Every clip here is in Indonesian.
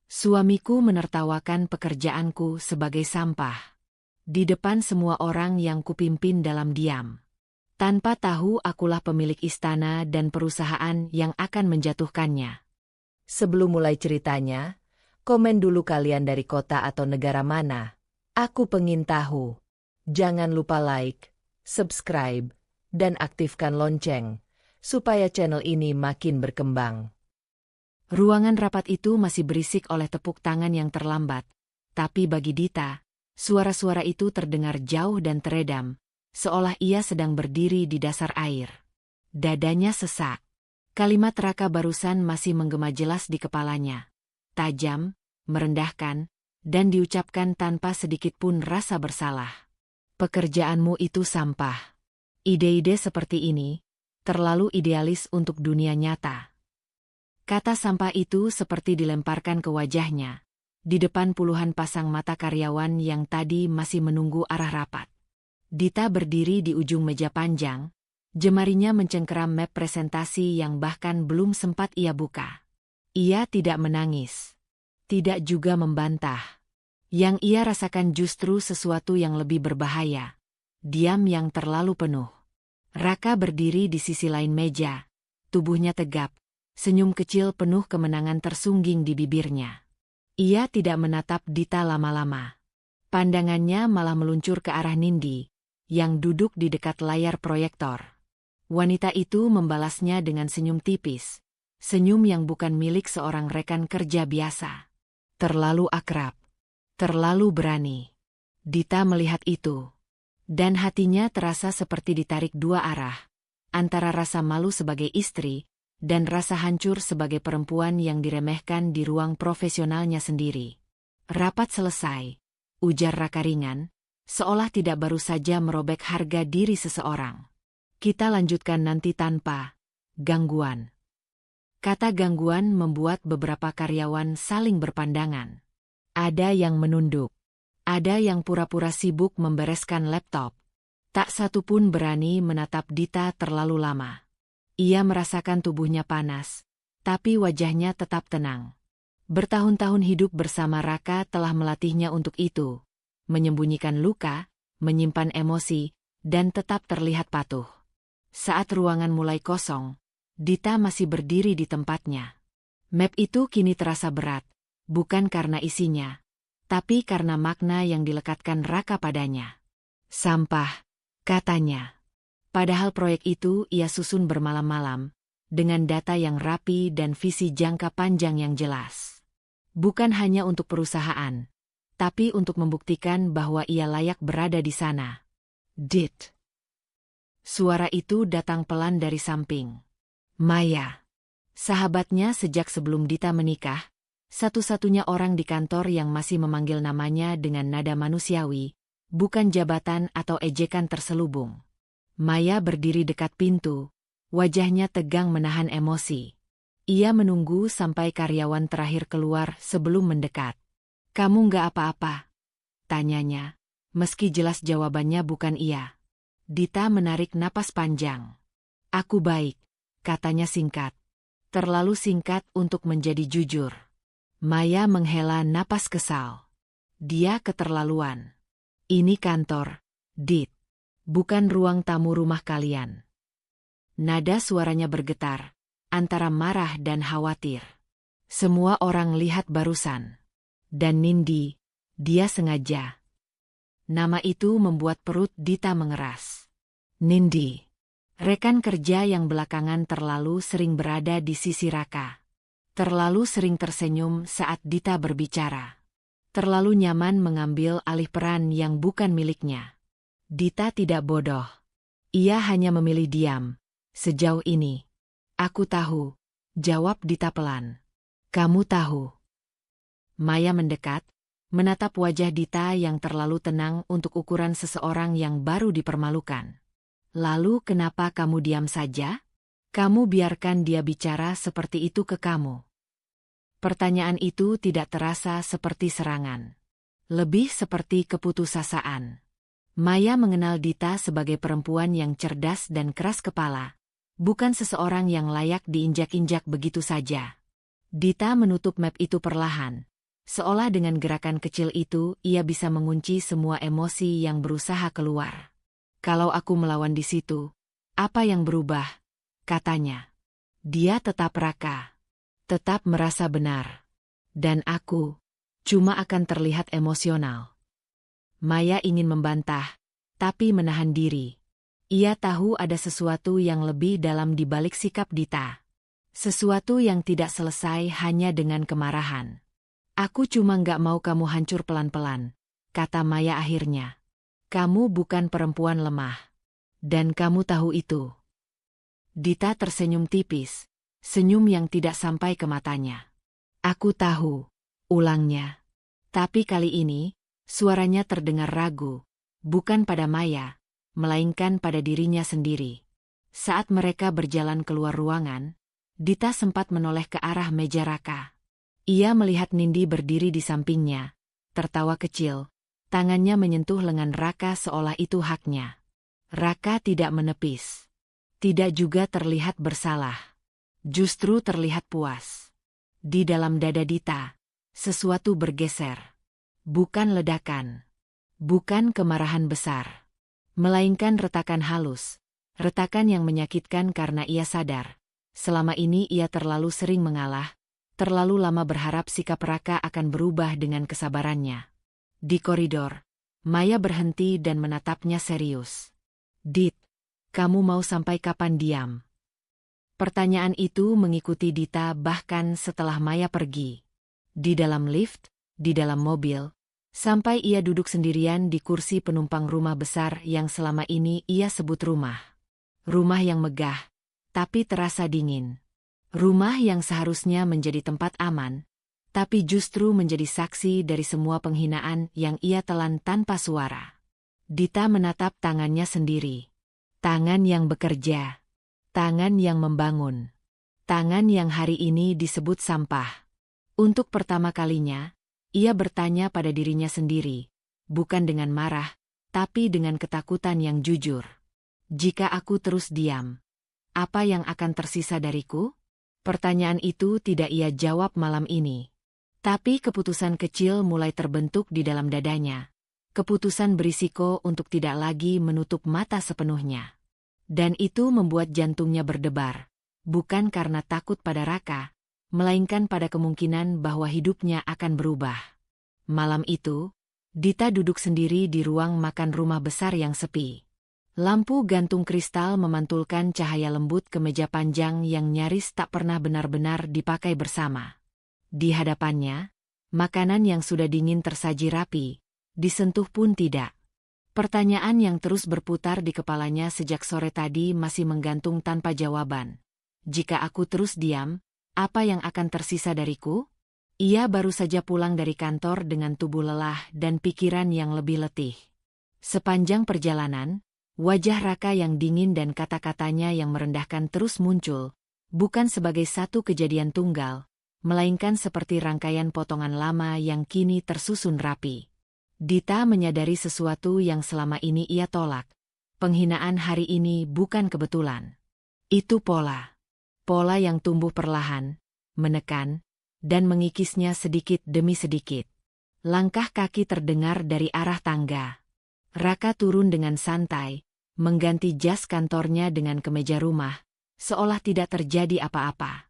Suamiku menertawakan pekerjaanku sebagai sampah. Di depan semua orang yang kupimpin dalam diam. Tanpa tahu akulah pemilik istana dan perusahaan yang akan menjatuhkannya. Sebelum mulai ceritanya, komen dulu kalian dari kota atau negara mana. Aku pengen tahu. Jangan lupa like, subscribe, dan aktifkan lonceng, supaya channel ini makin berkembang. Ruangan rapat itu masih berisik oleh tepuk tangan yang terlambat. Tapi bagi Dita, suara-suara itu terdengar jauh dan teredam, seolah ia sedang berdiri di dasar air. Dadanya sesak. Kalimat Raka barusan masih menggema jelas di kepalanya. Tajam, merendahkan, dan diucapkan tanpa sedikit pun rasa bersalah. Pekerjaanmu itu sampah. Ide-ide seperti ini, terlalu idealis untuk dunia nyata. Kata sampah itu seperti dilemparkan ke wajahnya, di depan puluhan pasang mata karyawan yang tadi masih menunggu arah rapat. Dita berdiri di ujung meja panjang, jemarinya mencengkeram map presentasi yang bahkan belum sempat ia buka. Ia tidak menangis, tidak juga membantah. Yang ia rasakan justru sesuatu yang lebih berbahaya, diam yang terlalu penuh. Raka berdiri di sisi lain meja, tubuhnya tegap. Senyum kecil penuh kemenangan tersungging di bibirnya. Ia tidak menatap Dita lama-lama. Pandangannya malah meluncur ke arah Nindi, yang duduk di dekat layar proyektor. Wanita itu membalasnya dengan senyum tipis. Senyum yang bukan milik seorang rekan kerja biasa. Terlalu akrab. Terlalu berani. Dita melihat itu. Dan hatinya terasa seperti ditarik dua arah. Antara rasa malu sebagai istri, dan rasa hancur sebagai perempuan yang diremehkan di ruang profesionalnya sendiri. Rapat selesai, ujar Raka ringan, seolah tidak baru saja merobek harga diri seseorang. Kita lanjutkan nanti tanpa gangguan. Kata gangguan membuat beberapa karyawan saling berpandangan. Ada yang menunduk. Ada yang pura-pura sibuk membereskan laptop. Tak satu pun berani menatap Dita terlalu lama. Ia merasakan tubuhnya panas, tapi wajahnya tetap tenang. Bertahun-tahun hidup bersama Raka telah melatihnya untuk itu. Menyembunyikan luka, menyimpan emosi, dan tetap terlihat patuh. Saat ruangan mulai kosong, Dita masih berdiri di tempatnya. Map itu kini terasa berat, bukan karena isinya, tapi karena makna yang dilekatkan Raka padanya. Sampah, katanya. Padahal proyek itu ia susun bermalam-malam, dengan data yang rapi dan visi jangka panjang yang jelas. Bukan hanya untuk perusahaan, tapi untuk membuktikan bahwa ia layak berada di sana. Dit. Suara itu datang pelan dari samping. Maya. Sahabatnya sejak sebelum Dita menikah, satu-satunya orang di kantor yang masih memanggil namanya dengan nada manusiawi, bukan jabatan atau ejekan terselubung. Maya berdiri dekat pintu, wajahnya tegang menahan emosi. Ia menunggu sampai karyawan terakhir keluar sebelum mendekat. Kamu nggak apa-apa? Tanyanya, meski jelas jawabannya bukan iya. Dita menarik napas panjang. Aku baik, katanya singkat. Terlalu singkat untuk menjadi jujur. Maya menghela napas kesal. Dia keterlaluan. Ini kantor, Dit. Bukan ruang tamu rumah kalian. Nada suaranya bergetar, antara marah dan khawatir. Semua orang lihat barusan. Dan Nindi, dia sengaja. Nama itu membuat perut Dita mengeras. Nindi. Rekan kerja yang belakangan terlalu sering berada di sisi Raka. Terlalu sering tersenyum saat Dita berbicara. Terlalu nyaman mengambil alih peran yang bukan miliknya. Dita tidak bodoh. Ia hanya memilih diam. Sejauh ini. Aku tahu, jawab Dita pelan. Kamu tahu. Maya mendekat, menatap wajah Dita yang terlalu tenang untuk ukuran seseorang yang baru dipermalukan. Lalu kenapa kamu diam saja? Kamu biarkan dia bicara seperti itu ke kamu. Pertanyaan itu tidak terasa seperti serangan. Lebih seperti keputusasaan. Maya mengenal Dita sebagai perempuan yang cerdas dan keras kepala, bukan seseorang yang layak diinjak-injak begitu saja. Dita menutup map itu perlahan, Seolah dengan gerakan kecil itu ia bisa mengunci semua emosi yang berusaha keluar. Kalau aku melawan di situ, apa yang berubah? Katanya. Dia tetap Raka. Tetap merasa benar. Dan aku cuma akan terlihat emosional. Maya ingin membantah, tapi menahan diri. Ia tahu ada sesuatu yang lebih dalam di balik sikap Dita. Sesuatu yang tidak selesai hanya dengan kemarahan. Aku cuma nggak mau kamu hancur pelan-pelan, kata Maya akhirnya. Kamu bukan perempuan lemah. Dan kamu tahu itu. Dita tersenyum tipis, senyum yang tidak sampai ke matanya. Aku tahu, ulangnya. Tapi kali ini, suaranya terdengar ragu, bukan pada Maya, melainkan pada dirinya sendiri. Saat mereka berjalan keluar ruangan, Dita sempat menoleh ke arah meja Raka. Ia melihat Nindi berdiri di sampingnya, tertawa kecil, tangannya menyentuh lengan Raka seolah itu haknya. Raka tidak menepis. Tidak juga terlihat bersalah. Justru terlihat puas. Di dalam dada Dita, sesuatu bergeser. Bukan ledakan. Bukan kemarahan besar. Melainkan retakan halus. Retakan yang menyakitkan karena ia sadar. Selama ini ia terlalu sering mengalah. Terlalu lama berharap sikap Raka akan berubah dengan kesabarannya. Di koridor, Maya berhenti dan menatapnya serius. Dit, kamu mau sampai kapan diam? Pertanyaan itu mengikuti Dita bahkan setelah Maya pergi. Di dalam lift, di dalam mobil, sampai ia duduk sendirian di kursi penumpang rumah besar yang selama ini ia sebut rumah. Rumah yang megah, tapi terasa dingin. Rumah yang seharusnya menjadi tempat aman, tapi justru menjadi saksi dari semua penghinaan yang ia telan tanpa suara. Dita menatap tangannya sendiri. Tangan yang bekerja. Tangan yang membangun. Tangan yang hari ini disebut sampah. Untuk pertama kalinya, ia bertanya pada dirinya sendiri, bukan dengan marah, tapi dengan ketakutan yang jujur. Jika aku terus diam, apa yang akan tersisa dariku? Pertanyaan itu tidak ia jawab malam ini. Tapi keputusan kecil mulai terbentuk di dalam dadanya. Keputusan berisiko untuk tidak lagi menutup mata sepenuhnya. Dan itu membuat jantungnya berdebar. Bukan karena takut pada Raka, melainkan pada kemungkinan bahwa hidupnya akan berubah. Malam itu, Dita duduk sendiri di ruang makan rumah besar yang sepi. Lampu gantung kristal memantulkan cahaya lembut ke meja panjang yang nyaris tak pernah benar-benar dipakai bersama. Di hadapannya, makanan yang sudah dingin tersaji rapi, disentuh pun tidak. Pertanyaan yang terus berputar di kepalanya sejak sore tadi masih menggantung tanpa jawaban. Jika aku terus diam, apa yang akan tersisa dariku? Ia baru saja pulang dari kantor dengan tubuh lelah dan pikiran yang lebih letih. Sepanjang perjalanan, wajah Raka yang dingin dan kata-katanya yang merendahkan terus muncul, bukan sebagai satu kejadian tunggal, melainkan seperti rangkaian potongan lama yang kini tersusun rapi. Dita menyadari sesuatu yang selama ini ia tolak. Penghinaan hari ini bukan kebetulan. Itu pola. Pola yang tumbuh perlahan, menekan, dan mengikisnya sedikit demi sedikit. Langkah kaki terdengar dari arah tangga. Raka turun dengan santai, mengganti jas kantornya dengan kemeja rumah, seolah tidak terjadi apa-apa.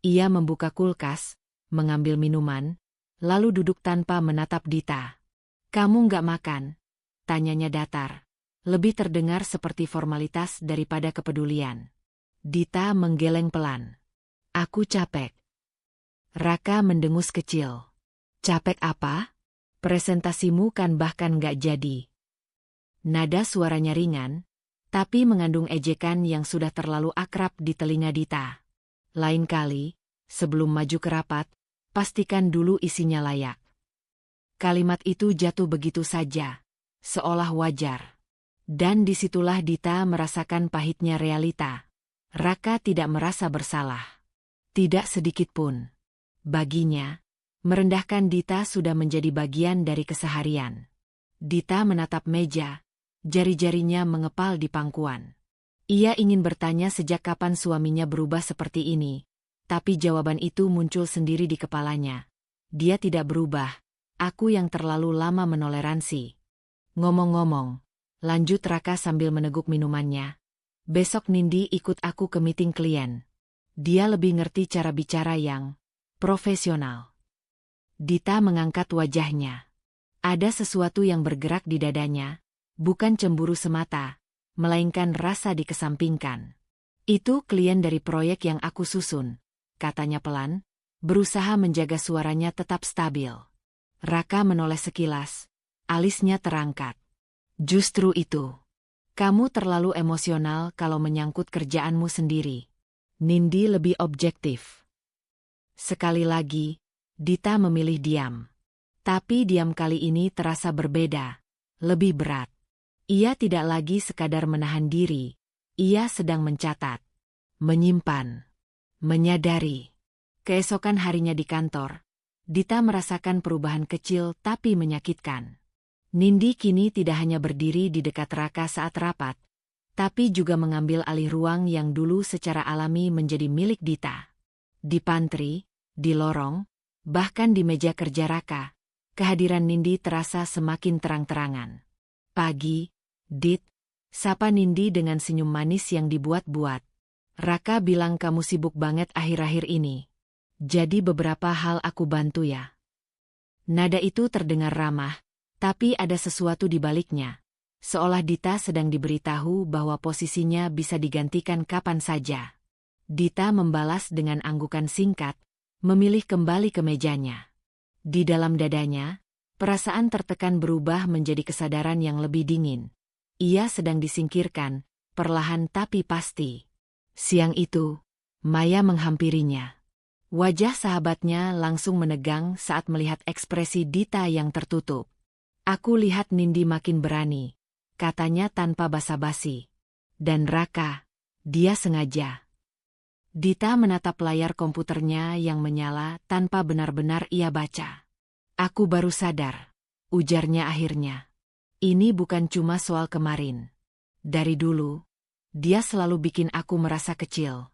Ia membuka kulkas, mengambil minuman, lalu duduk tanpa menatap Dita. Kamu nggak makan? Tanyanya datar. Lebih terdengar seperti formalitas daripada kepedulian. Dita menggeleng pelan. Aku capek. Raka mendengus kecil. Capek apa? Presentasimu kan bahkan nggak jadi. Nada suaranya ringan, tapi mengandung ejekan yang sudah terlalu akrab di telinga Dita. Lain kali, sebelum maju ke rapat, pastikan dulu isinya layak. Kalimat itu jatuh begitu saja, seolah wajar. Dan disitulah Dita merasakan pahitnya realita. Raka tidak merasa bersalah. Tidak sedikit pun. Baginya, merendahkan Dita sudah menjadi bagian dari keseharian. Dita menatap meja, jari-jarinya mengepal di pangkuan. Ia ingin bertanya sejak kapan suaminya berubah seperti ini, tapi jawaban itu muncul sendiri di kepalanya. dia tidak berubah. Aku yang terlalu lama menoleransi. Ngomong-ngomong, lanjut Raka sambil meneguk minumannya. Besok Nindi ikut aku ke meeting klien. Dia lebih ngerti cara bicara yang profesional. Dita mengangkat wajahnya. Ada sesuatu yang bergerak di dadanya, bukan cemburu semata, melainkan rasa dikesampingkan. Itu klien dari proyek yang aku susun, katanya pelan, berusaha menjaga suaranya tetap stabil. Raka menoleh sekilas, alisnya terangkat. Justru itu. Kamu terlalu emosional kalau menyangkut kerjaanmu sendiri. Nindi lebih objektif. Sekali lagi, Dita memilih diam. Tapi diam kali ini terasa berbeda, lebih berat. Ia tidak lagi sekadar menahan diri, ia sedang mencatat, menyimpan, menyadari. Keesokan harinya di kantor, Dita merasakan perubahan kecil tapi menyakitkan. Nindi kini tidak hanya berdiri di dekat Raka saat rapat, tapi juga mengambil alih ruang yang dulu secara alami menjadi milik Dita. Di pantry, di lorong, bahkan di meja kerja Raka, kehadiran Nindi terasa semakin terang-terangan. Pagi, Dit, sapa Nindi dengan senyum manis yang dibuat-buat. Raka bilang kamu sibuk banget akhir-akhir ini. Jadi beberapa hal aku bantu ya. Nada itu terdengar ramah, tapi ada sesuatu di baliknya. Seolah Dita sedang diberitahu bahwa posisinya bisa digantikan kapan saja. Dita membalas dengan anggukan singkat, memilih kembali ke mejanya. Di dalam dadanya, perasaan tertekan berubah menjadi kesadaran yang lebih dingin. Ia sedang disingkirkan, perlahan tapi pasti. Siang itu, Maya menghampirinya. Wajah sahabatnya langsung menegang saat melihat ekspresi Dita yang tertutup. Aku lihat Nindi makin berani, katanya tanpa basa-basi. Dan Raka, dia sengaja. Dita menatap layar komputernya yang menyala tanpa benar-benar ia baca. Aku baru sadar, ujarnya akhirnya. Ini bukan cuma soal kemarin. Dari dulu, dia selalu bikin aku merasa kecil.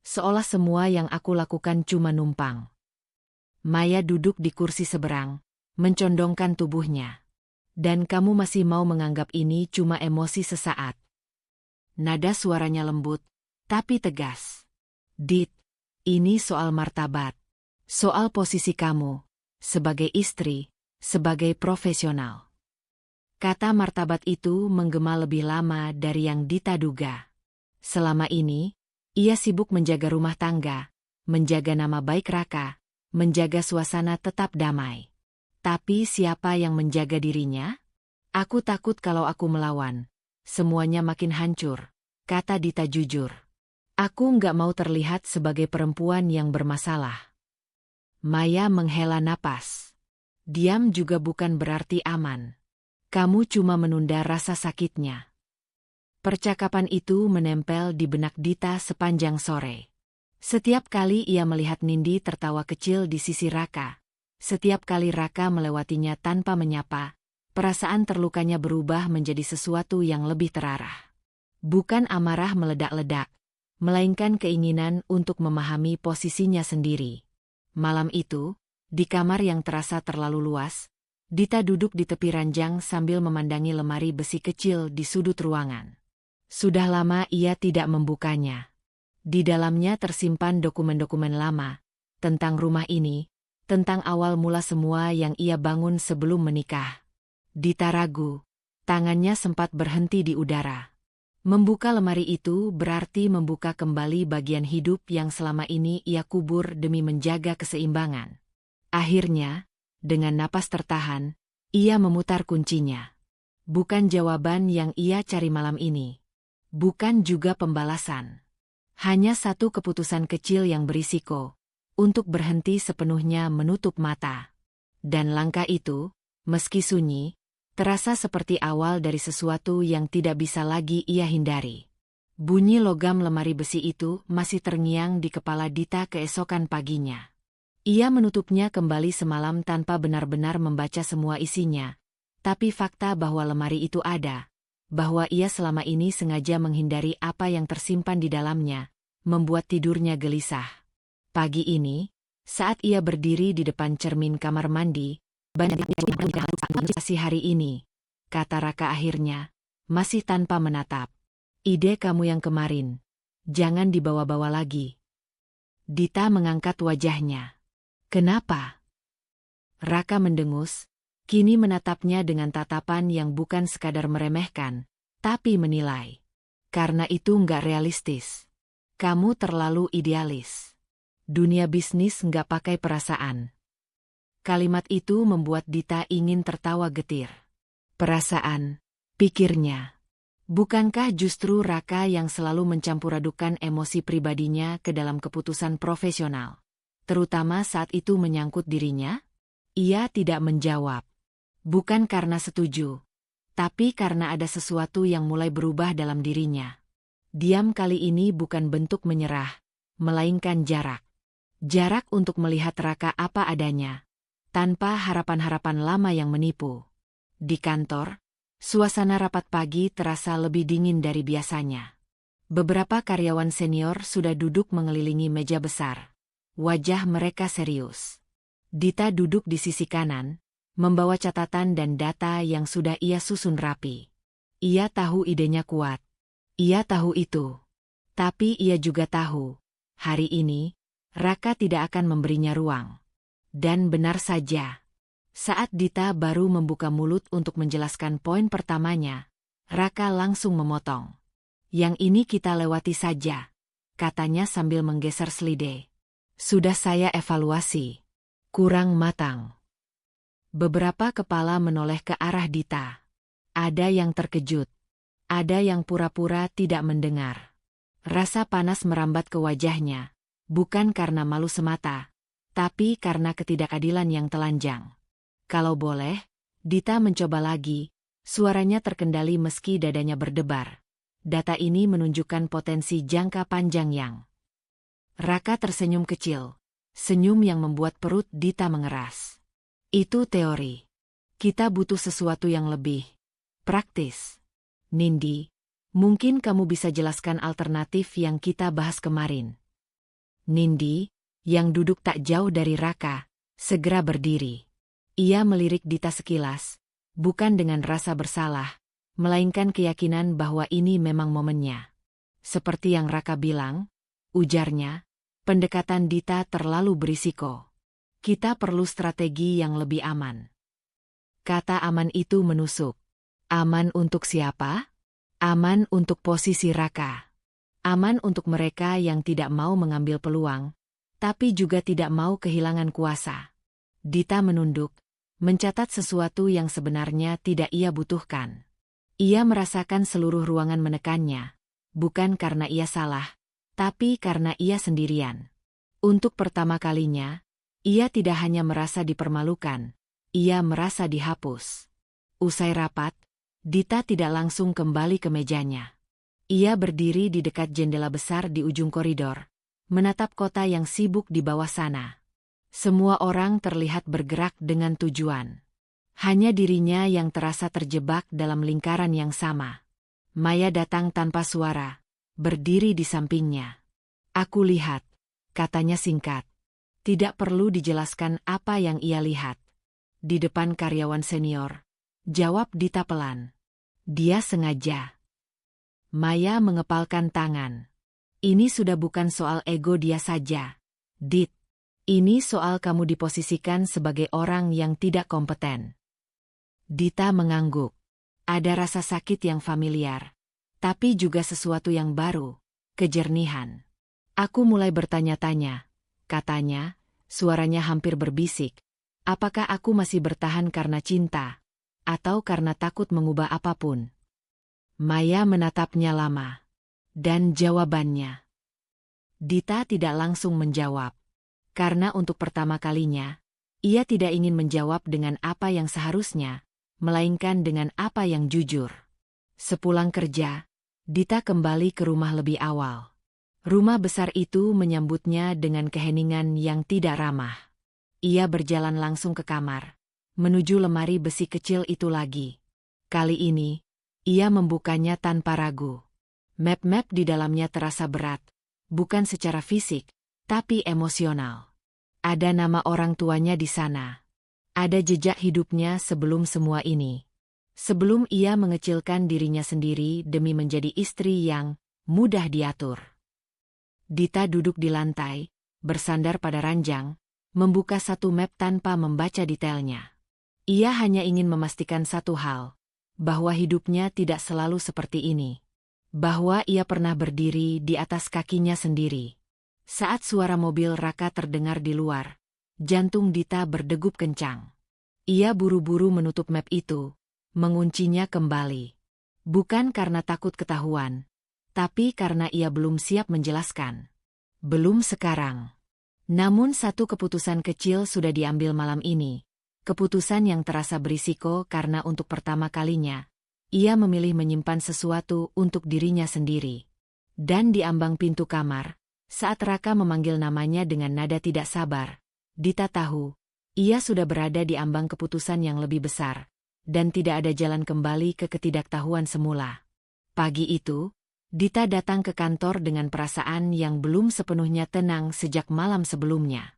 Seolah semua yang aku lakukan cuma numpang. Maya duduk di kursi seberang, mencondongkan tubuhnya. Dan kamu masih mau menganggap ini cuma emosi sesaat. Nada suaranya lembut, tapi tegas. Dit, ini soal martabat. Soal posisi kamu, sebagai istri, sebagai profesional. Kata martabat itu menggema lebih lama dari yang Dita duga. Selama ini, ia sibuk menjaga rumah tangga, menjaga nama baik Raka, menjaga suasana tetap damai. Tapi siapa yang menjaga dirinya? Aku takut kalau aku melawan, semuanya makin hancur, kata Dita jujur. Aku nggak mau terlihat sebagai perempuan yang bermasalah. Maya menghela napas. Diam juga bukan berarti aman. Kamu cuma menunda rasa sakitnya. Percakapan itu menempel di benak Dita sepanjang sore. Setiap kali ia melihat Nindi tertawa kecil di sisi Raka, setiap kali Raka melewatinya tanpa menyapa, perasaan terlukanya berubah menjadi sesuatu yang lebih terarah. Bukan amarah meledak-ledak, melainkan keinginan untuk memahami posisinya sendiri. Malam itu, di kamar yang terasa terlalu luas, Dita duduk di tepi ranjang sambil memandangi lemari besi kecil di sudut ruangan. Sudah lama ia tidak membukanya. Di dalamnya tersimpan dokumen-dokumen lama, tentang rumah ini, tentang awal mula semua yang ia bangun sebelum menikah. Dita ragu, tangannya sempat berhenti di udara. Membuka lemari itu berarti membuka kembali bagian hidup yang selama ini ia kubur demi menjaga keseimbangan. Akhirnya, dengan napas tertahan, ia memutar kuncinya. Bukan jawaban yang ia cari malam ini. Bukan juga pembalasan. Hanya satu keputusan kecil yang berisiko, untuk berhenti sepenuhnya menutup mata. Dan langkah itu, meski sunyi, terasa seperti awal dari sesuatu yang tidak bisa lagi ia hindari. Bunyi logam lemari besi itu masih terngiang di kepala Dita keesokan paginya. Ia menutupnya kembali semalam tanpa benar-benar membaca semua isinya, tapi fakta bahwa lemari itu ada, bahwa ia selama ini sengaja menghindari apa yang tersimpan di dalamnya, membuat tidurnya gelisah. Pagi ini, Saat ia berdiri di depan cermin kamar mandi, banyak hari ini, kata Raka akhirnya, masih tanpa menatap. Ide kamu yang kemarin, jangan dibawa-bawa lagi. Dita mengangkat wajahnya. Kenapa? Raka mendengus, kini menatapnya dengan tatapan yang bukan sekadar meremehkan, tapi menilai. Karena itu nggak realistis. Kamu terlalu idealis. Dunia bisnis nggak pakai perasaan. Kalimat itu membuat Dita ingin tertawa getir. Perasaan, pikirnya. Bukankah justru Raka yang selalu mencampur-adukan emosi pribadinya ke dalam keputusan profesional? Terutama saat itu menyangkut dirinya? Ia tidak menjawab. Bukan karena setuju, tapi karena ada sesuatu yang mulai berubah dalam dirinya. Diam kali ini bukan bentuk menyerah, melainkan jarak. Jarak untuk melihat Raka apa adanya, tanpa harapan-harapan lama yang menipu. Di kantor, suasana rapat pagi terasa lebih dingin dari biasanya. Beberapa karyawan senior sudah duduk mengelilingi meja besar. Wajah mereka serius. Dita duduk di sisi kanan, membawa catatan dan data yang sudah ia susun rapi. Ia tahu idenya kuat. Ia tahu itu. Tapi ia juga tahu, hari ini, Raka tidak akan memberinya ruang. Dan benar saja. Saat Dita baru membuka mulut untuk menjelaskan poin pertamanya, Raka langsung memotong. Yang ini kita lewati saja, katanya sambil menggeser selide. Sudah saya evaluasi. Kurang matang. Beberapa kepala menoleh ke arah Dita. Ada yang terkejut. Ada yang pura-pura tidak mendengar. Rasa panas merambat ke wajahnya, bukan karena malu semata, tapi karena ketidakadilan yang telanjang. Kalau boleh, Dita mencoba lagi, suaranya terkendali meski dadanya berdebar. Data ini menunjukkan potensi jangka panjang yang... Raka tersenyum kecil, senyum yang membuat perut Dita mengeras. Itu teori. Kita butuh sesuatu yang lebih praktis. Nindi, mungkin kamu bisa jelaskan alternatif yang kita bahas kemarin. Nindi, yang duduk tak jauh dari Raka, segera berdiri. Ia melirik Dita sekilas, bukan dengan rasa bersalah, melainkan keyakinan bahwa ini memang momennya. Seperti yang Raka bilang, ujarnya, pendekatan Dita terlalu berisiko. Kita perlu strategi yang lebih aman. Kata aman itu menusuk. Aman untuk siapa? Aman untuk posisi Raka. Aman untuk mereka yang tidak mau mengambil peluang, tapi juga tidak mau kehilangan kuasa. Dita menunduk, mencatat sesuatu yang sebenarnya tidak ia butuhkan. Ia merasakan seluruh ruangan menekannya, bukan karena ia salah, tapi karena ia sendirian. Untuk pertama kalinya, ia tidak hanya merasa dipermalukan, ia merasa dihapus. Usai rapat, Dita tidak langsung kembali ke mejanya. Ia berdiri di dekat jendela besar di ujung koridor, menatap kota yang sibuk di bawah sana. Semua orang terlihat bergerak dengan tujuan. Hanya dirinya yang terasa terjebak dalam lingkaran yang sama. Maya datang tanpa suara, berdiri di sampingnya. Aku lihat, katanya singkat. Tidak perlu dijelaskan apa yang ia lihat. Di depan karyawan senior, jawab Dita pelan. Dia sengaja. Maya mengepalkan tangan. Ini sudah bukan soal ego dia saja, Dit. Ini soal kamu diposisikan sebagai orang yang tidak kompeten. Dita mengangguk. Ada rasa sakit yang familiar, tapi juga sesuatu yang baru, kejernihan. Aku mulai bertanya-tanya, katanya, suaranya hampir berbisik. Apakah aku masih bertahan karena cinta? Atau karena takut mengubah apapun? Maya menatapnya lama. Dan jawabannya. Dita tidak langsung menjawab. Karena untuk pertama kalinya, ia tidak ingin menjawab dengan apa yang seharusnya, melainkan dengan apa yang jujur. Sepulang kerja, Dita kembali ke rumah lebih awal. Rumah besar itu menyambutnya dengan keheningan yang tidak ramah. Ia berjalan langsung ke kamar, menuju lemari besi kecil itu lagi. Kali ini, ia membukanya tanpa ragu. Map-map di dalamnya terasa berat, bukan secara fisik, tapi emosional. Ada nama orang tuanya di sana. Ada jejak hidupnya sebelum semua ini. Sebelum ia mengecilkan dirinya sendiri demi menjadi istri yang mudah diatur. Dita duduk di lantai, bersandar pada ranjang, membuka satu map tanpa membaca detailnya. Ia hanya ingin memastikan satu hal, bahwa hidupnya tidak selalu seperti ini. Bahwa ia pernah berdiri di atas kakinya sendiri. Saat suara mobil Raka terdengar di luar, jantung Dita berdegup kencang. Ia buru-buru menutup map itu, menguncinya kembali. Bukan karena takut ketahuan, tapi karena ia belum siap menjelaskan. Belum sekarang. Namun satu keputusan kecil sudah diambil malam ini. Keputusan yang terasa berisiko karena untuk pertama kalinya, ia memilih menyimpan sesuatu untuk dirinya sendiri. Dan di ambang pintu kamar, saat Raka memanggil namanya dengan nada tidak sabar, Dita tahu, ia sudah berada di ambang keputusan yang lebih besar, dan tidak ada jalan kembali ke ketidaktahuan semula. Pagi itu, Dita datang ke kantor dengan perasaan yang belum sepenuhnya tenang sejak malam sebelumnya.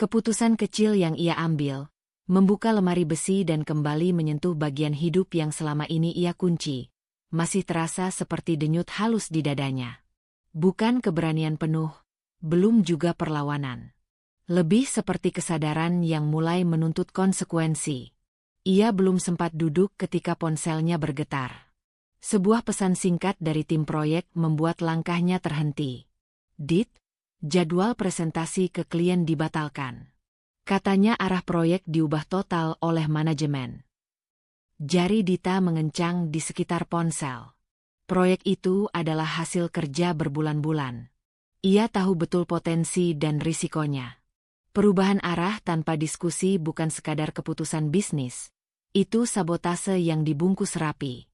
Keputusan kecil yang ia ambil, membuka lemari besi dan kembali menyentuh bagian hidup yang selama ini ia kunci, masih terasa seperti denyut halus di dadanya. Bukan keberanian penuh, belum juga perlawanan. Lebih seperti kesadaran yang mulai menuntut konsekuensi. Ia belum sempat duduk ketika ponselnya bergetar. Sebuah pesan singkat dari tim proyek membuat langkahnya terhenti. "Dit, jadwal presentasi ke klien dibatalkan." Katanya arah proyek diubah total oleh manajemen. Jari Dita mengencang di sekitar ponsel. Proyek itu adalah hasil kerja berbulan-bulan. Ia tahu betul potensi dan risikonya. Perubahan arah tanpa diskusi bukan sekadar keputusan bisnis. Itu sabotase yang dibungkus rapi.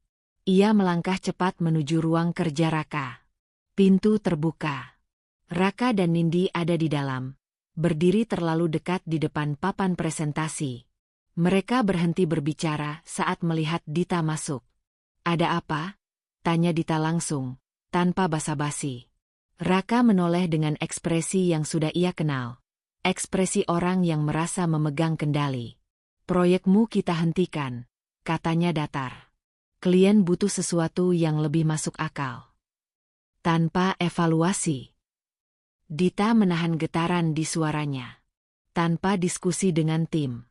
Ia melangkah cepat menuju ruang kerja Raka. Pintu terbuka. Raka dan Nindi ada di dalam, berdiri terlalu dekat di depan papan presentasi. Mereka berhenti berbicara saat melihat Dita masuk. "Ada apa?" tanya Dita langsung, tanpa basa-basi. Raka menoleh dengan ekspresi yang sudah ia kenal. Ekspresi orang yang merasa memegang kendali. "Proyekmu kita hentikan," katanya datar. "Klien butuh sesuatu yang lebih masuk akal." Tanpa evaluasi. Dita menahan getaran di suaranya. Tanpa diskusi dengan tim.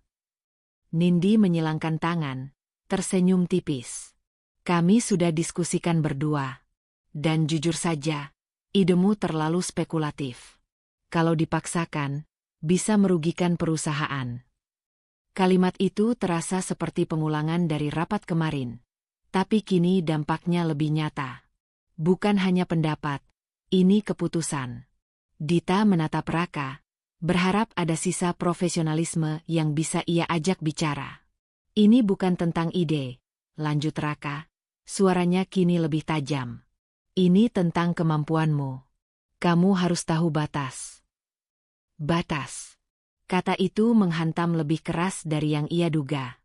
Nindi menyilangkan tangan, tersenyum tipis. "Kami sudah diskusikan berdua. Dan jujur saja, idemu terlalu spekulatif. Kalau dipaksakan, bisa merugikan perusahaan." Kalimat itu terasa seperti pengulangan dari rapat kemarin. Tapi kini dampaknya lebih nyata. Bukan hanya pendapat, ini keputusan. Dita menatap Raka, berharap ada sisa profesionalisme yang bisa ia ajak bicara. "Ini bukan tentang ide," lanjut Raka. Suaranya kini lebih tajam. "Ini tentang kemampuanmu. Kamu harus tahu batas." Batas. Kata itu menghantam lebih keras dari yang ia duga.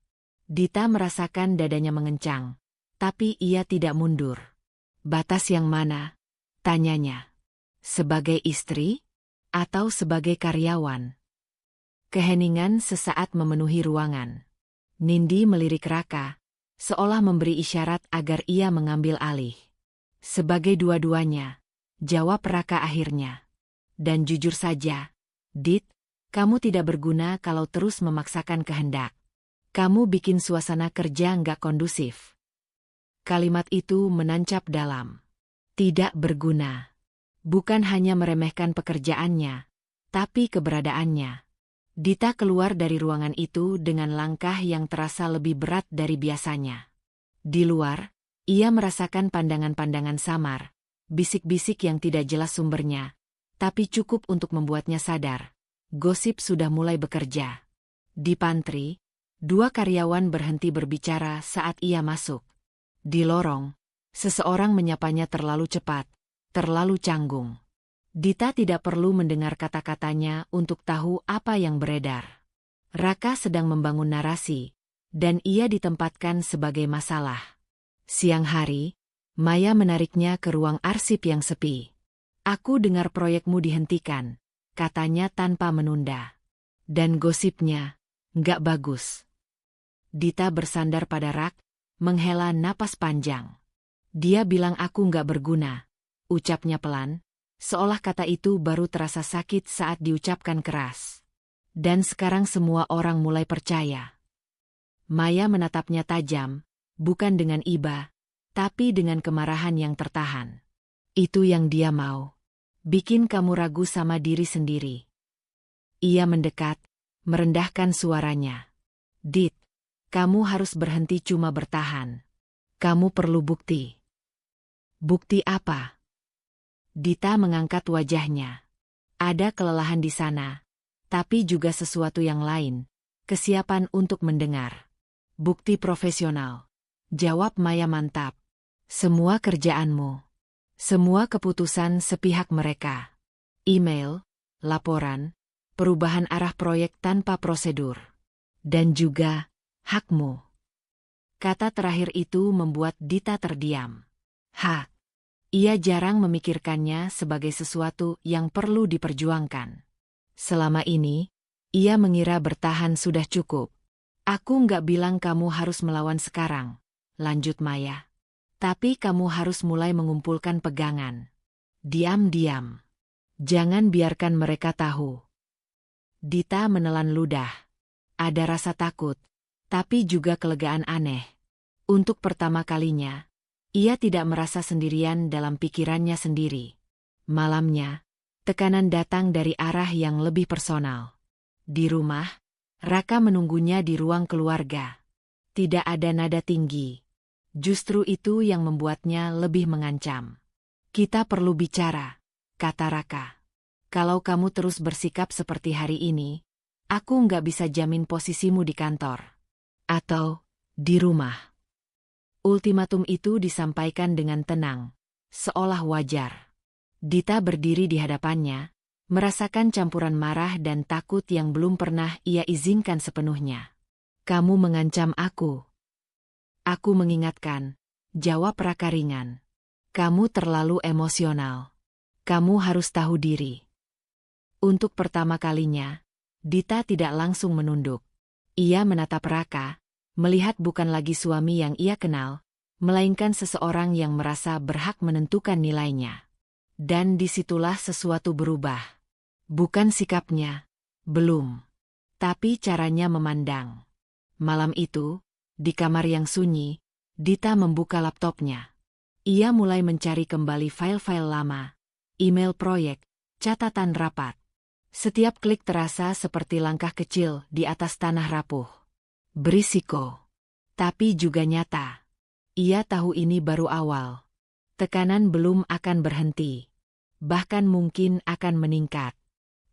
Dita merasakan dadanya mengencang, tapi ia tidak mundur. "Batas yang mana?" tanyanya. "Sebagai istri? Atau sebagai karyawan?" Keheningan sesaat memenuhi ruangan. Nindi melirik Raka, seolah memberi isyarat agar ia mengambil alih. "Sebagai dua-duanya," jawab Raka akhirnya. "Dan jujur saja, Dit, kamu tidak berguna kalau terus memaksakan kehendak. Kamu bikin suasana kerja nggak kondusif." Kalimat itu menancap dalam. Tidak berguna. Bukan hanya meremehkan pekerjaannya, tapi keberadaannya. Dita keluar dari ruangan itu dengan langkah yang terasa lebih berat dari biasanya. Di luar, ia merasakan pandangan-pandangan samar, bisik-bisik yang tidak jelas sumbernya, tapi cukup untuk membuatnya sadar. Gosip sudah mulai bekerja. Di pantry, dua karyawan berhenti berbicara saat ia masuk. Di lorong, seseorang menyapanya terlalu cepat, terlalu canggung. Dita tidak perlu mendengar kata-katanya untuk tahu apa yang beredar. Raka sedang membangun narasi, dan ia ditempatkan sebagai masalah. Siang hari, Maya menariknya ke ruang arsip yang sepi. "Aku dengar proyekmu dihentikan," katanya tanpa menunda. Dan gosipnya, nggak bagus. Dita bersandar pada rak, menghela napas panjang. Dia bilang aku nggak berguna. Ucapnya pelan, seolah kata itu baru terasa sakit saat diucapkan keras. Dan sekarang semua orang mulai percaya. Maya menatapnya tajam, bukan dengan iba, tapi dengan kemarahan yang tertahan. Itu yang dia mau. Bikin kamu ragu sama diri sendiri. Ia mendekat, merendahkan suaranya. Dit, kamu harus berhenti cuma bertahan. Kamu perlu bukti. Bukti apa? Dita mengangkat wajahnya. Ada kelelahan di sana, tapi juga sesuatu yang lain, kesiapan untuk mendengar. Bukti profesional. Jawab Maya mantap. Semua kerjaanmu. Semua keputusan sepihak mereka. Email, laporan, perubahan arah proyek tanpa prosedur. Dan juga, hakmu. Kata terakhir itu membuat Dita terdiam. Hak. Ia jarang memikirkannya sebagai sesuatu yang perlu diperjuangkan. Selama ini, ia mengira bertahan sudah cukup. Aku nggak bilang kamu harus melawan sekarang, lanjut Maya. Tapi kamu harus mulai mengumpulkan pegangan. Diam-diam. Jangan biarkan mereka tahu. Dita menelan ludah. Ada rasa takut, tapi juga kelegaan aneh. Untuk pertama kalinya, ia tidak merasa sendirian dalam pikirannya sendiri. Malamnya, tekanan datang dari arah yang lebih personal. Di rumah, Raka menunggunya di ruang keluarga. Tidak ada nada tinggi. Justru itu yang membuatnya lebih mengancam. Kita perlu bicara, kata Raka. Kalau kamu terus bersikap seperti hari ini, aku nggak bisa jamin posisimu di kantor. Atau, di rumah. Ultimatum itu disampaikan dengan tenang, seolah wajar. Dita berdiri di hadapannya, merasakan campuran marah dan takut yang belum pernah ia izinkan sepenuhnya. Kamu mengancam aku. Aku mengingatkan, jawab Raka ringan. Kamu terlalu emosional. Kamu harus tahu diri. Untuk pertama kalinya, Dita tidak langsung menunduk. Ia menatap Raka, melihat bukan lagi suami yang ia kenal, melainkan seseorang yang merasa berhak menentukan nilainya. Dan disitulah sesuatu berubah. Bukan sikapnya, belum. Tapi caranya memandang. Malam itu, di kamar yang sunyi, Dita membuka laptopnya. Ia mulai mencari kembali file-file lama, email proyek, catatan rapat. Setiap klik terasa seperti langkah kecil di atas tanah rapuh. Berisiko, tapi juga nyata. Ia tahu ini baru awal. Tekanan belum akan berhenti. Bahkan mungkin akan meningkat.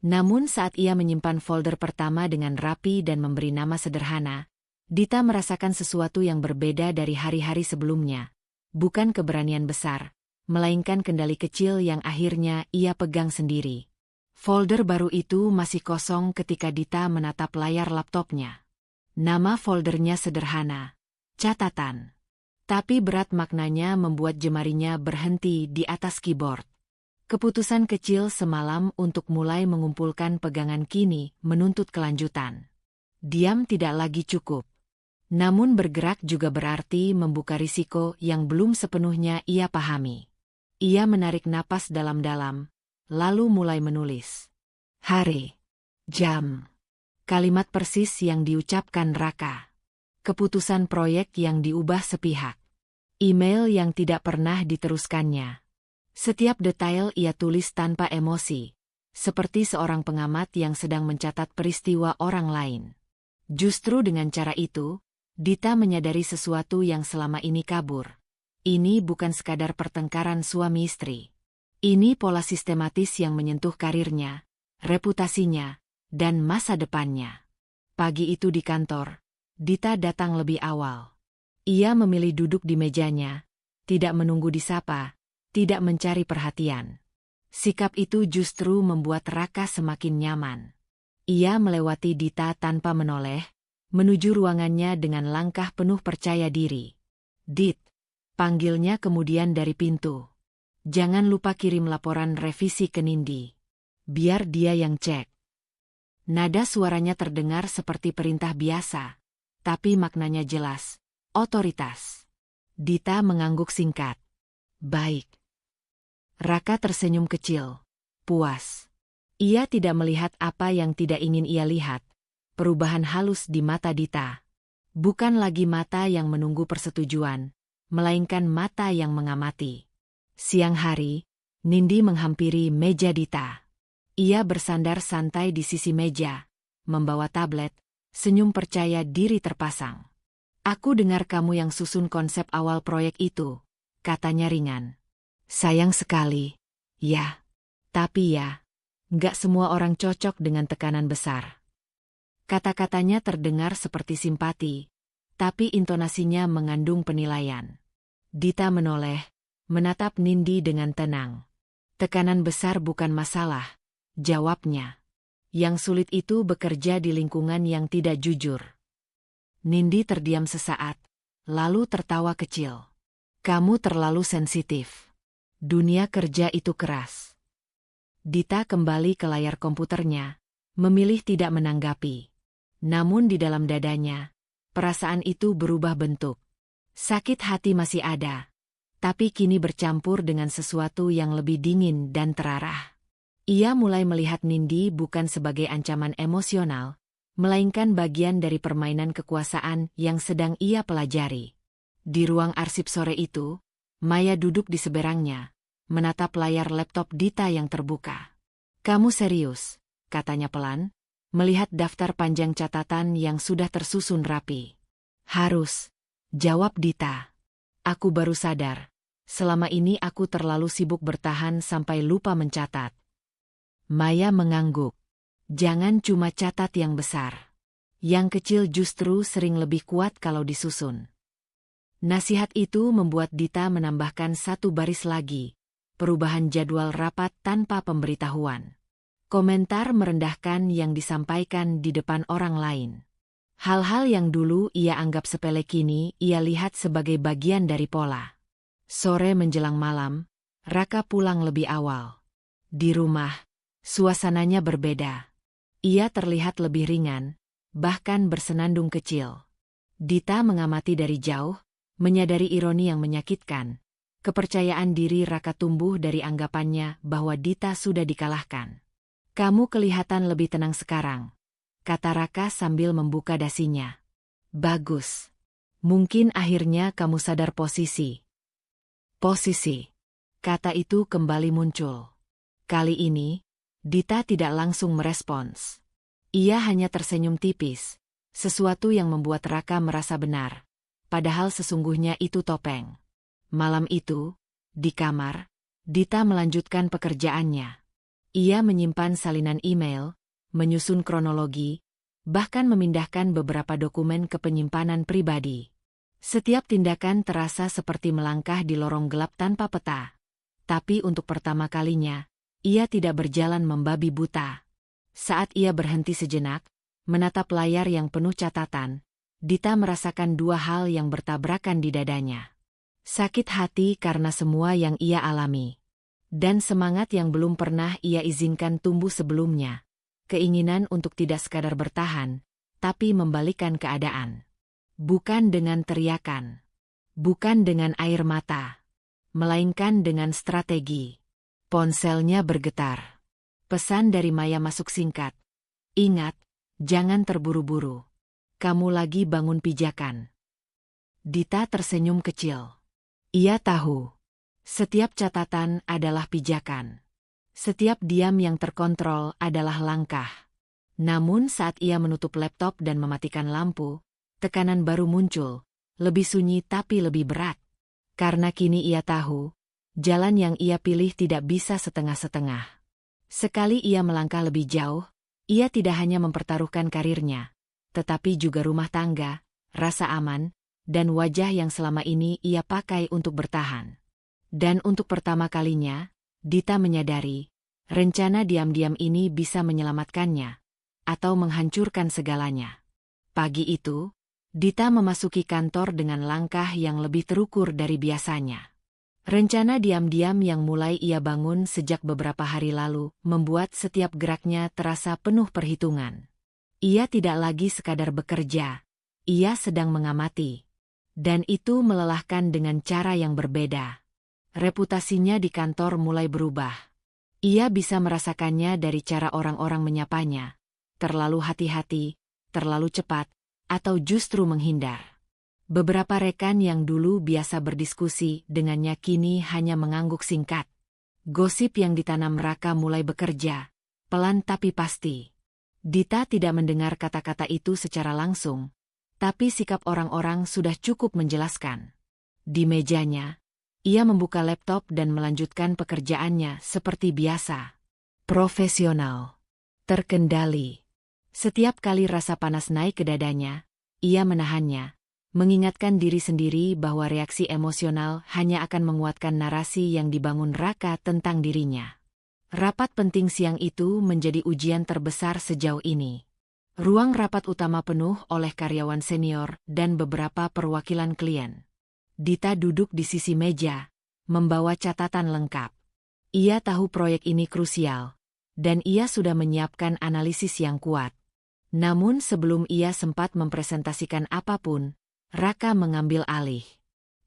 Namun saat ia menyimpan folder pertama dengan rapi dan memberi nama sederhana, Dita merasakan sesuatu yang berbeda dari hari-hari sebelumnya. Bukan keberanian besar, melainkan kendali kecil yang akhirnya ia pegang sendiri. Folder baru itu masih kosong ketika Dita menatap layar laptopnya. Nama foldernya sederhana, catatan. Tapi berat maknanya membuat jemarinya berhenti di atas keyboard. Keputusan kecil semalam untuk mulai mengumpulkan pegangan kini menuntut kelanjutan. Diam tidak lagi cukup. Namun bergerak juga berarti membuka risiko yang belum sepenuhnya ia pahami. Ia menarik napas dalam-dalam, lalu mulai menulis. Hari, jam, kalimat persis yang diucapkan Raka. Keputusan proyek yang diubah sepihak. Email yang tidak pernah diteruskannya. Setiap detail ia tulis tanpa emosi, seperti seorang pengamat yang sedang mencatat peristiwa orang lain. Justru dengan cara itu, Dita menyadari sesuatu yang selama ini kabur. Ini bukan sekadar pertengkaran suami istri. Ini pola sistematis yang menyentuh karirnya, reputasinya, dan masa depannya. Pagi itu di kantor, Dita datang lebih awal. Ia memilih duduk di mejanya, tidak menunggu disapa, tidak mencari perhatian. Sikap itu justru membuat Raka semakin nyaman. Ia melewati Dita tanpa menoleh, menuju ruangannya dengan langkah penuh percaya diri. Dit, panggilnya kemudian dari pintu. Jangan lupa kirim laporan revisi ke Nindi. Biar dia yang cek. Nada suaranya terdengar seperti perintah biasa, tapi maknanya jelas, otoritas. Dita mengangguk singkat. Baik. Raka tersenyum kecil, puas. Ia tidak melihat apa yang tidak ingin ia lihat, perubahan halus di mata Dita. Bukan lagi mata yang menunggu persetujuan, melainkan mata yang mengamati. Siang hari, Nindi menghampiri meja Dita. Ia bersandar santai di sisi meja, membawa tablet, senyum percaya diri terpasang. Aku dengar kamu yang susun konsep awal proyek itu, katanya ringan. Sayang sekali, ya. Tapi ya, nggak semua orang cocok dengan tekanan besar. Kata-katanya terdengar seperti simpati, tapi intonasinya mengandung penilaian. Dita menoleh, menatap Nindi dengan tenang. Tekanan besar bukan masalah, jawabnya. Yang sulit itu bekerja di lingkungan yang tidak jujur. Nindi terdiam sesaat, lalu tertawa kecil. Kamu terlalu sensitif. Dunia kerja itu keras. Dita kembali ke layar komputernya, memilih tidak menanggapi. Namun di dalam dadanya, perasaan itu berubah bentuk. Sakit hati masih ada, tapi kini bercampur dengan sesuatu yang lebih dingin dan terarah. Ia mulai melihat Nindi bukan sebagai ancaman emosional, melainkan bagian dari permainan kekuasaan yang sedang ia pelajari. Di ruang arsip sore itu, Maya duduk di seberangnya, menatap layar laptop Dita yang terbuka. Kamu serius, katanya pelan, melihat daftar panjang catatan yang sudah tersusun rapi. Harus, jawab Dita. Aku baru sadar, selama ini aku terlalu sibuk bertahan sampai lupa mencatat. Maya mengangguk. Jangan cuma catat yang besar. Yang kecil justru sering lebih kuat kalau disusun. Nasihat itu membuat Dita menambahkan satu baris lagi, perubahan jadwal rapat tanpa pemberitahuan. Komentar merendahkan yang disampaikan di depan orang lain. Hal-hal yang dulu ia anggap sepele kini ia lihat sebagai bagian dari pola. Sore menjelang malam, Raka pulang lebih awal. Di rumah, suasananya berbeda. Ia terlihat lebih ringan, bahkan bersenandung kecil. Dita mengamati dari jauh, menyadari ironi yang menyakitkan. Kepercayaan diri Raka tumbuh dari anggapannya bahwa Dita sudah dikalahkan. Kamu kelihatan lebih tenang sekarang, kata Raka sambil membuka dasinya. Bagus. Mungkin akhirnya kamu sadar posisi. Posisi. Kata itu kembali muncul. Kali ini, Dita tidak langsung merespons. Ia hanya tersenyum tipis, sesuatu yang membuat Raka merasa benar. Padahal sesungguhnya itu topeng. Malam itu, di kamar, Dita melanjutkan pekerjaannya. Ia menyimpan salinan email, menyusun kronologi, bahkan memindahkan beberapa dokumen ke penyimpanan pribadi. Setiap tindakan terasa seperti melangkah di lorong gelap tanpa peta. Tapi untuk pertama kalinya, ia tidak berjalan membabi buta. Saat ia berhenti sejenak, menatap layar yang penuh catatan, Dita merasakan dua hal yang bertabrakan di dadanya. Sakit hati karena semua yang ia alami. Dan semangat yang belum pernah ia izinkan tumbuh sebelumnya. Keinginan untuk tidak sekadar bertahan, tapi membalikkan keadaan. Bukan dengan teriakan. Bukan dengan air mata. Melainkan dengan strategi. Ponselnya bergetar. Pesan dari Maya masuk singkat. Ingat, jangan terburu-buru. Kamu lagi bangun pijakan. Dita tersenyum kecil. Ia tahu. Setiap catatan adalah pijakan. Setiap diam yang terkontrol adalah langkah. Namun saat ia menutup laptop dan mematikan lampu, tekanan baru muncul, lebih sunyi tapi lebih berat. Karena kini ia tahu, jalan yang ia pilih tidak bisa setengah-setengah. Sekali ia melangkah lebih jauh, ia tidak hanya mempertaruhkan karirnya, tetapi juga rumah tangga, rasa aman, dan wajah yang selama ini ia pakai untuk bertahan. Dan untuk pertama kalinya, Dita menyadari, rencana diam-diam ini bisa menyelamatkannya, atau menghancurkan segalanya. Pagi itu, Dita memasuki kantor dengan langkah yang lebih terukur dari biasanya. Rencana diam-diam yang mulai ia bangun sejak beberapa hari lalu membuat setiap geraknya terasa penuh perhitungan. Ia tidak lagi sekadar bekerja, ia sedang mengamati. Dan itu melelahkan dengan cara yang berbeda. Reputasinya di kantor mulai berubah. Ia bisa merasakannya dari cara orang-orang menyapanya. Terlalu hati-hati, terlalu cepat, atau justru menghindar. Beberapa rekan yang dulu biasa berdiskusi dengannya kini hanya mengangguk singkat. Gosip yang ditanam Raka mulai bekerja, pelan tapi pasti. Dita tidak mendengar kata-kata itu secara langsung, tapi sikap orang-orang sudah cukup menjelaskan. Di mejanya, ia membuka laptop dan melanjutkan pekerjaannya seperti biasa. Profesional. Terkendali. Setiap kali rasa panas naik ke dadanya, ia menahannya. Mengingatkan diri sendiri bahwa reaksi emosional hanya akan menguatkan narasi yang dibangun Raka tentang dirinya. Rapat penting siang itu menjadi ujian terbesar sejauh ini. Ruang rapat utama penuh oleh karyawan senior dan beberapa perwakilan klien. Dita duduk di sisi meja, membawa catatan lengkap. Ia tahu proyek ini krusial, dan ia sudah menyiapkan analisis yang kuat. Namun sebelum ia sempat mempresentasikan apapun, Raka mengambil alih.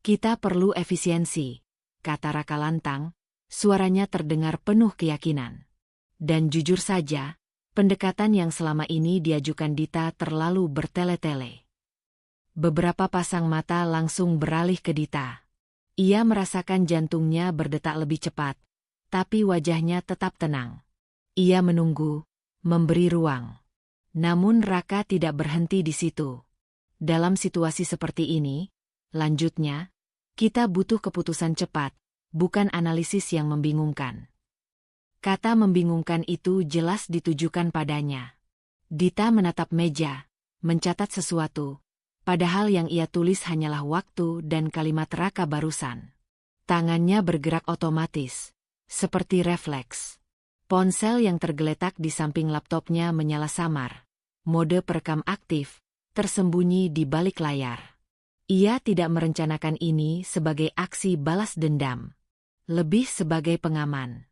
Kita perlu efisiensi, kata Raka lantang, suaranya terdengar penuh keyakinan. Dan jujur saja, pendekatan yang selama ini diajukan Dita terlalu bertele-tele. Beberapa pasang mata langsung beralih ke Dita. Ia merasakan jantungnya berdetak lebih cepat, tapi wajahnya tetap tenang. Ia menunggu, memberi ruang. Namun Raka tidak berhenti di situ. Dalam situasi seperti ini, lanjutnya, kita butuh keputusan cepat, bukan analisis yang membingungkan. Kata membingungkan itu jelas ditujukan padanya. Dita menatap meja, mencatat sesuatu, padahal yang ia tulis hanyalah waktu dan kalimat Raka barusan. Tangannya bergerak otomatis, seperti refleks. Ponsel yang tergeletak di samping laptopnya menyala samar. Mode perekam aktif, tersembunyi di balik layar. Ia tidak merencanakan ini sebagai aksi balas dendam, lebih sebagai pengaman.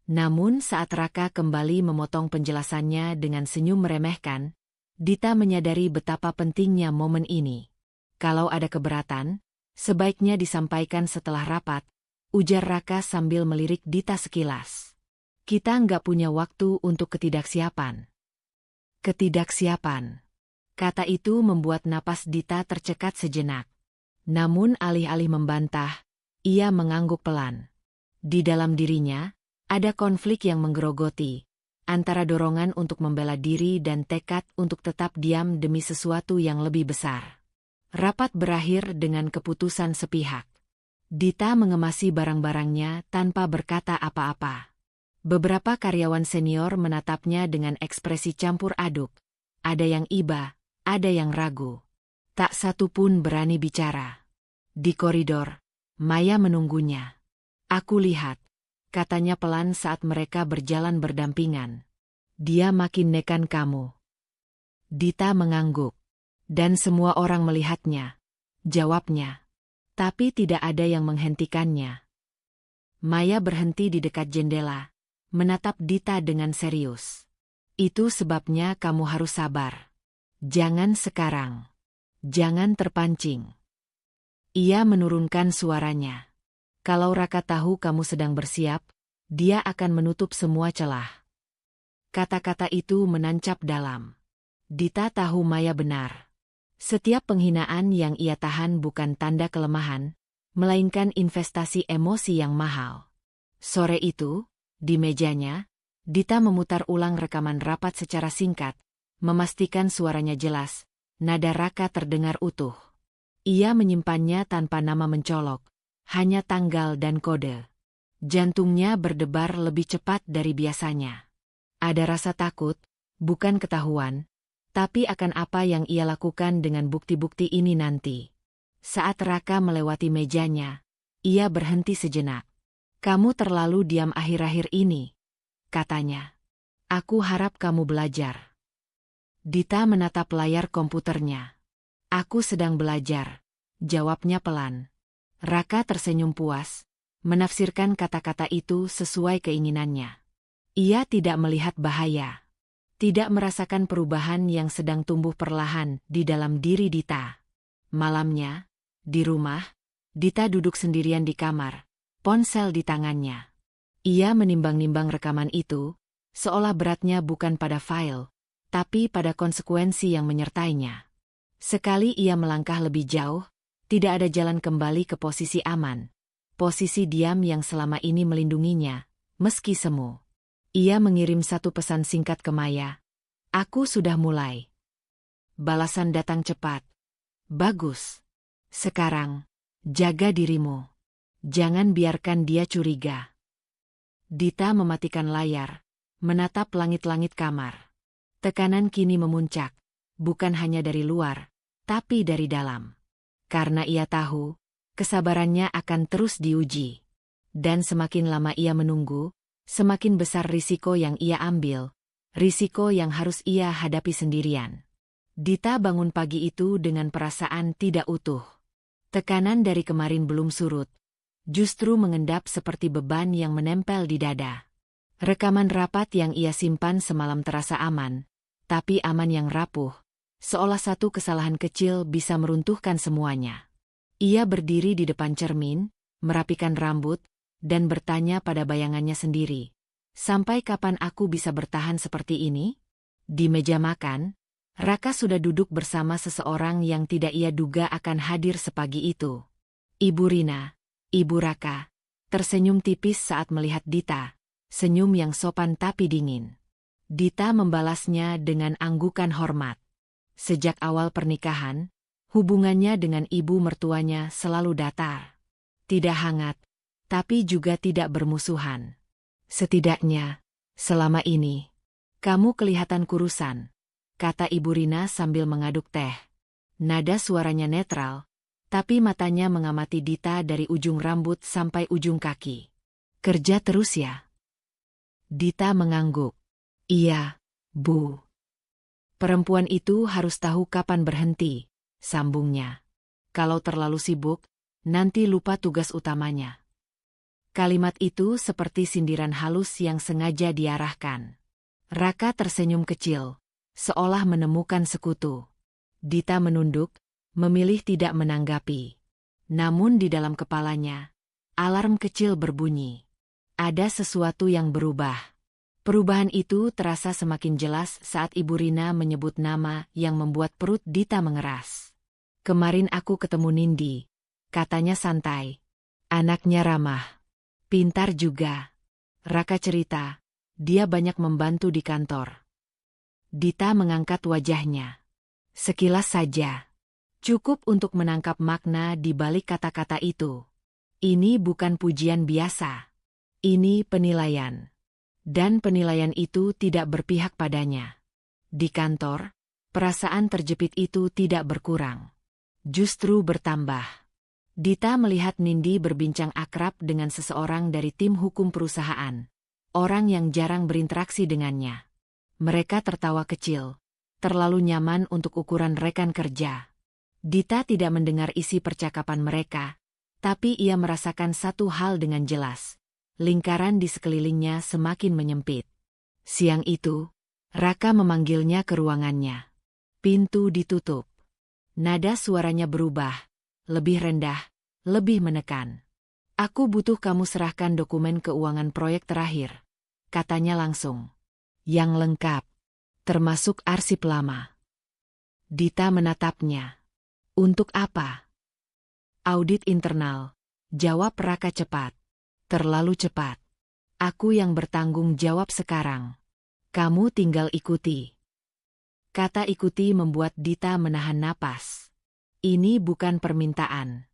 Namun saat Raka kembali memotong penjelasannya dengan senyum meremehkan, Dita menyadari betapa pentingnya momen ini. Kalau ada keberatan, sebaiknya disampaikan setelah rapat, ujar Raka sambil melirik Dita sekilas. Kita nggak punya waktu untuk ketidaksiapan. Ketidaksiapan. Kata itu membuat napas Dita tercekat sejenak. Namun alih-alih membantah, ia mengangguk pelan. Di dalam dirinya, ada konflik yang menggerogoti, antara dorongan untuk membela diri dan tekad untuk tetap diam demi sesuatu yang lebih besar. Rapat berakhir dengan keputusan sepihak. Dita mengemasi barang-barangnya tanpa berkata apa-apa. Beberapa karyawan senior menatapnya dengan ekspresi campur aduk. Ada yang iba, ada yang ragu. Tak satu pun berani bicara. Di koridor, Maya menunggunya. Aku lihat, katanya pelan saat mereka berjalan berdampingan. Dia makin nekan kamu. Dita mengangguk. Dan semua orang melihatnya. Jawabnya. Tapi tidak ada yang menghentikannya. Maya berhenti di dekat jendela, menatap Dita dengan serius. Itu sebabnya kamu harus sabar. Jangan sekarang. Jangan terpancing. Ia menurunkan suaranya. Kalau Raka tahu kamu sedang bersiap, dia akan menutup semua celah. Kata-kata itu menancap dalam. Dita tahu Maya benar. Setiap penghinaan yang ia tahan bukan tanda kelemahan, melainkan investasi emosi yang mahal. Sore itu, di mejanya, Dita memutar ulang rekaman rapat secara singkat, memastikan suaranya jelas, nada Raka terdengar utuh. Ia menyimpannya tanpa nama mencolok, hanya tanggal dan kode. Jantungnya berdebar lebih cepat dari biasanya. Ada rasa takut, bukan ketahuan, tapi akan apa yang ia lakukan dengan bukti-bukti ini nanti. Saat Raka melewati mejanya, ia berhenti sejenak. Kamu terlalu diam akhir-akhir ini, katanya. Aku harap kamu belajar. Dita menatap layar komputernya. Aku sedang belajar, jawabnya pelan. Raka tersenyum puas, menafsirkan kata-kata itu sesuai keinginannya. Ia tidak melihat bahaya. Tidak merasakan perubahan yang sedang tumbuh perlahan di dalam diri Dita. Malamnya, di rumah, Dita duduk sendirian di kamar, ponsel di tangannya. Ia menimbang-nimbang rekaman itu, seolah beratnya bukan pada file, tapi pada konsekuensi yang menyertainya. Sekali ia melangkah lebih jauh, tidak ada jalan kembali ke posisi aman. Posisi diam yang selama ini melindunginya, meski semu. Ia mengirim satu pesan singkat ke Maya. Aku sudah mulai. Balasan datang cepat. Bagus. Sekarang, jaga dirimu. Jangan biarkan dia curiga. Dita mematikan layar, menatap langit-langit kamar. Tekanan kini memuncak, bukan hanya dari luar, tapi dari dalam. Karena ia tahu, kesabarannya akan terus diuji. Dan semakin lama ia menunggu, semakin besar risiko yang ia ambil, risiko yang harus ia hadapi sendirian. Dita bangun pagi itu dengan perasaan tidak utuh. Tekanan dari kemarin belum surut, justru mengendap seperti beban yang menempel di dada. Rekaman rapat yang ia simpan semalam terasa aman, tapi aman yang rapuh, seolah satu kesalahan kecil bisa meruntuhkan semuanya. Ia berdiri di depan cermin, merapikan rambut, dan bertanya pada bayangannya sendiri. Sampai kapan aku bisa bertahan seperti ini? Di meja makan, Raka sudah duduk bersama seseorang yang tidak ia duga akan hadir sepagi itu. Ibu Rina, Ibu Raka, tersenyum tipis saat melihat Dita, senyum yang sopan tapi dingin. Dita membalasnya dengan anggukan hormat. Sejak awal pernikahan, hubungannya dengan ibu mertuanya selalu datar. Tidak hangat, tapi juga tidak bermusuhan. Setidaknya, selama ini, kamu kelihatan kurusan, kata Ibu Rina sambil mengaduk teh. Nada suaranya netral, tapi matanya mengamati Dita dari ujung rambut sampai ujung kaki. Kerja terus ya? Dita mengangguk. Iya, Bu. Perempuan itu harus tahu kapan berhenti, sambungnya. Kalau terlalu sibuk, nanti lupa tugas utamanya. Kalimat itu seperti sindiran halus yang sengaja diarahkan. Raka tersenyum kecil, seolah menemukan sekutu. Dita menunduk, memilih tidak menanggapi. Namun di dalam kepalanya, alarm kecil berbunyi. Ada sesuatu yang berubah. Perubahan itu terasa semakin jelas saat Ibu Rina menyebut nama yang membuat perut Dita mengeras. Kemarin aku ketemu Nindi, katanya santai. Anaknya ramah. Pintar juga. Raka cerita, dia banyak membantu di kantor. Dita mengangkat wajahnya. Sekilas saja. Cukup untuk menangkap makna di balik kata-kata itu. Ini bukan pujian biasa. Ini penilaian. Dan penilaian itu tidak berpihak padanya. Di kantor, perasaan terjepit itu tidak berkurang. Justru bertambah. Dita melihat Nindi berbincang akrab dengan seseorang dari tim hukum perusahaan. Orang yang jarang berinteraksi dengannya. Mereka tertawa kecil. Terlalu nyaman untuk ukuran rekan kerja. Dita tidak mendengar isi percakapan mereka, tapi ia merasakan satu hal dengan jelas. Lingkaran di sekelilingnya semakin menyempit. Siang itu, Raka memanggilnya ke ruangannya. Pintu ditutup. Nada suaranya berubah, lebih rendah, lebih menekan. Aku butuh kamu serahkan dokumen keuangan proyek terakhir, katanya langsung. Yang lengkap, termasuk arsip lama. Dita menatapnya. Untuk apa? Audit internal, jawab Raka cepat. Terlalu cepat. Aku yang bertanggung jawab sekarang. Kamu tinggal ikuti. Kata ikuti membuat Dita menahan napas. Ini bukan permintaan.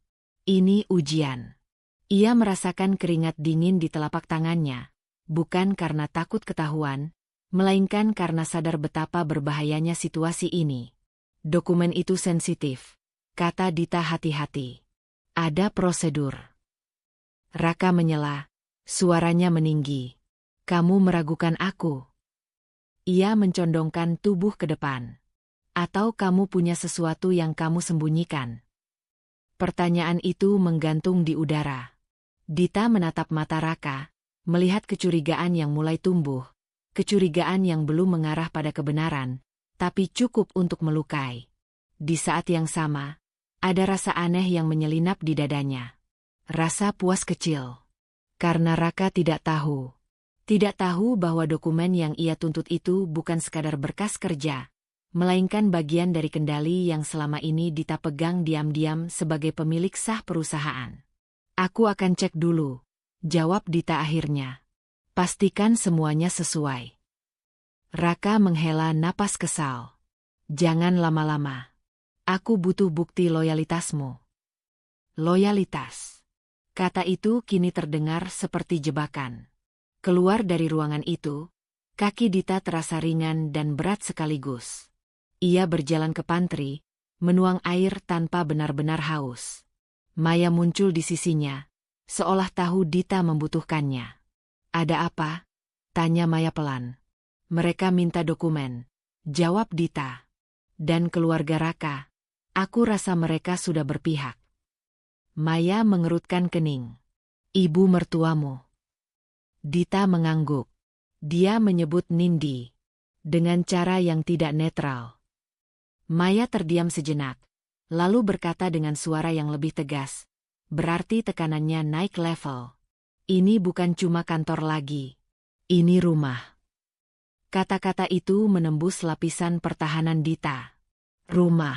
Ini ujian. Ia merasakan keringat dingin di telapak tangannya, bukan karena takut ketahuan, melainkan karena sadar betapa berbahayanya situasi ini. Dokumen itu sensitif, kata Dita hati-hati. Ada prosedur. Raka menyela, suaranya meninggi. Kamu meragukan aku? Ia mencondongkan tubuh ke depan. Atau kamu punya sesuatu yang kamu sembunyikan? Pertanyaan itu menggantung di udara. Dita menatap mata Raka, melihat kecurigaan yang mulai tumbuh, kecurigaan yang belum mengarah pada kebenaran, tapi cukup untuk melukai. Di saat yang sama, ada rasa aneh yang menyelinap di dadanya. Rasa puas kecil. Karena Raka tidak tahu. Tidak tahu bahwa dokumen yang ia tuntut itu bukan sekadar berkas kerja, melainkan bagian dari kendali yang selama ini Dita pegang diam-diam sebagai pemilik sah perusahaan. Aku akan cek dulu, jawab Dita akhirnya. Pastikan semuanya sesuai. Raka menghela napas kesal. Jangan lama-lama. Aku butuh bukti loyalitasmu. Loyalitas. Kata itu kini terdengar seperti jebakan. Keluar dari ruangan itu, kaki Dita terasa ringan dan berat sekaligus. Ia berjalan ke pantry, menuang air tanpa benar-benar haus. Maya muncul di sisinya, seolah tahu Dita membutuhkannya. Ada apa? Tanya Maya pelan. Mereka minta dokumen, jawab Dita. Dan keluarga Raka, aku rasa mereka sudah berpihak. Maya mengerutkan kening. Ibu mertuamu. Dita mengangguk. Dia menyebut Nindi. Dengan cara yang tidak netral. Maya terdiam sejenak. Lalu berkata dengan suara yang lebih tegas. Berarti tekanannya naik level. Ini bukan cuma kantor lagi. Ini rumah. Kata-kata itu menembus lapisan pertahanan Dita. Rumah.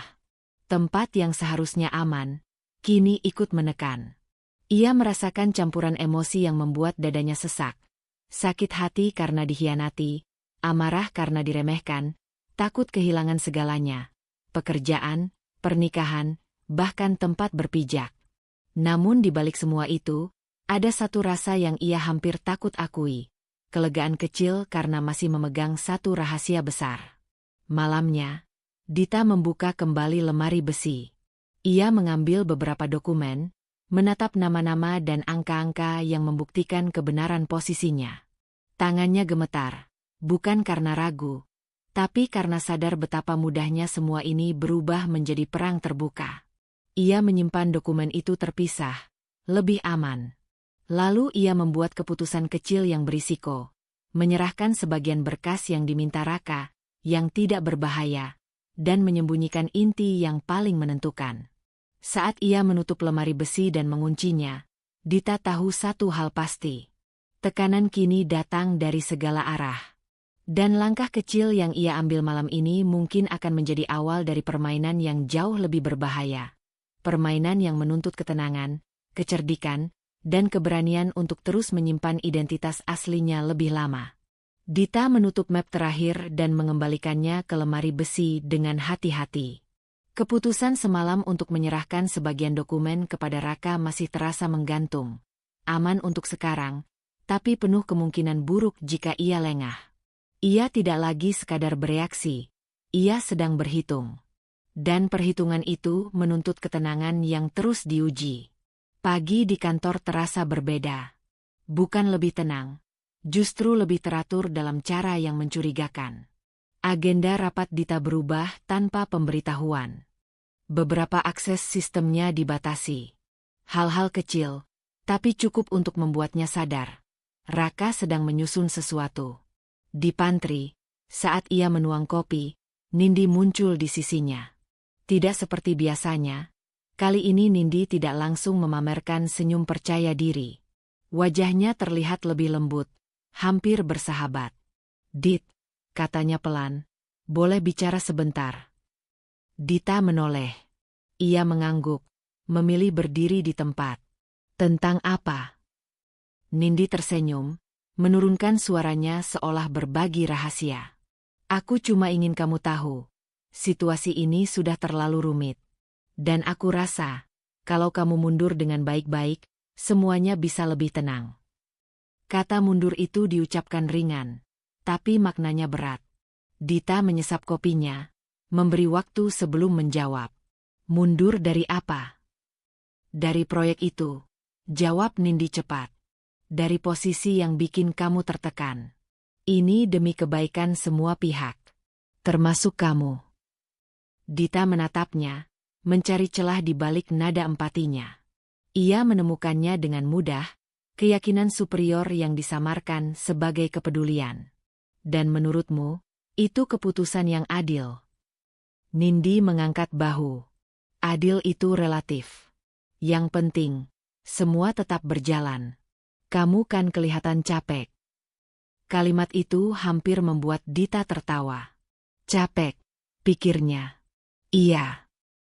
Tempat yang seharusnya aman, kini ikut menekan. Ia merasakan campuran emosi yang membuat dadanya sesak. Sakit hati karena dikhianati, amarah karena diremehkan, takut kehilangan segalanya. Pekerjaan, pernikahan, bahkan tempat berpijak. Namun di balik semua itu, ada satu rasa yang ia hampir takut akui. Kelegaan kecil karena masih memegang satu rahasia besar. Malamnya, Dita membuka kembali lemari besi. Ia mengambil beberapa dokumen, menatap nama-nama dan angka-angka yang membuktikan kebenaran posisinya. Tangannya gemetar, bukan karena ragu, tapi karena sadar betapa mudahnya semua ini berubah menjadi perang terbuka. Ia menyimpan dokumen itu terpisah, lebih aman. Lalu ia membuat keputusan kecil yang berisiko, menyerahkan sebagian berkas yang diminta Raka, yang tidak berbahaya, dan menyembunyikan inti yang paling menentukan. Saat ia menutup lemari besi dan menguncinya, Dita tahu satu hal pasti. Tekanan kini datang dari segala arah. Dan langkah kecil yang ia ambil malam ini mungkin akan menjadi awal dari permainan yang jauh lebih berbahaya. Permainan yang menuntut ketenangan, kecerdikan, dan keberanian untuk terus menyimpan identitas aslinya lebih lama. Dita menutup map terakhir dan mengembalikannya ke lemari besi dengan hati-hati. Keputusan semalam untuk menyerahkan sebagian dokumen kepada Raka masih terasa menggantung. Aman untuk sekarang, tapi penuh kemungkinan buruk jika ia lengah. Ia tidak lagi sekadar bereaksi, ia sedang berhitung. Dan perhitungan itu menuntut ketenangan yang terus diuji. Pagi di kantor terasa berbeda. Bukan lebih tenang, justru lebih teratur dalam cara yang mencurigakan. Agenda rapat Dita berubah tanpa pemberitahuan. Beberapa akses sistemnya dibatasi. Hal-hal kecil, tapi cukup untuk membuatnya sadar. Raka sedang menyusun sesuatu. Di pantry, saat ia menuang kopi, Nindi muncul di sisinya. Tidak seperti biasanya, kali ini Nindi tidak langsung memamerkan senyum percaya diri. Wajahnya terlihat lebih lembut, hampir bersahabat. "Dit," katanya pelan, "boleh bicara sebentar?" Dita menoleh. Ia mengangguk, memilih berdiri di tempat. "Tentang apa?" Nindi tersenyum, menurunkan suaranya seolah berbagi rahasia. "Aku cuma ingin kamu tahu, situasi ini sudah terlalu rumit. Dan aku rasa, kalau kamu mundur dengan baik-baik, semuanya bisa lebih tenang." Kata mundur itu diucapkan ringan, tapi maknanya berat. Dita menyesap kopinya, memberi waktu sebelum menjawab. "Mundur dari apa?" "Dari proyek itu," jawab Nindi cepat. "Dari posisi yang bikin kamu tertekan. Ini demi kebaikan semua pihak, termasuk kamu." Dita menatapnya, mencari celah di balik nada empatinya. Ia menemukannya dengan mudah, keyakinan superior yang disamarkan sebagai kepedulian. Dan menurutmu, itu keputusan yang adil? Nindi mengangkat bahu. Adil itu relatif. Yang penting, semua tetap berjalan. Kamu kan kelihatan capek. Kalimat itu hampir membuat Dita tertawa. Capek, pikirnya. Iya.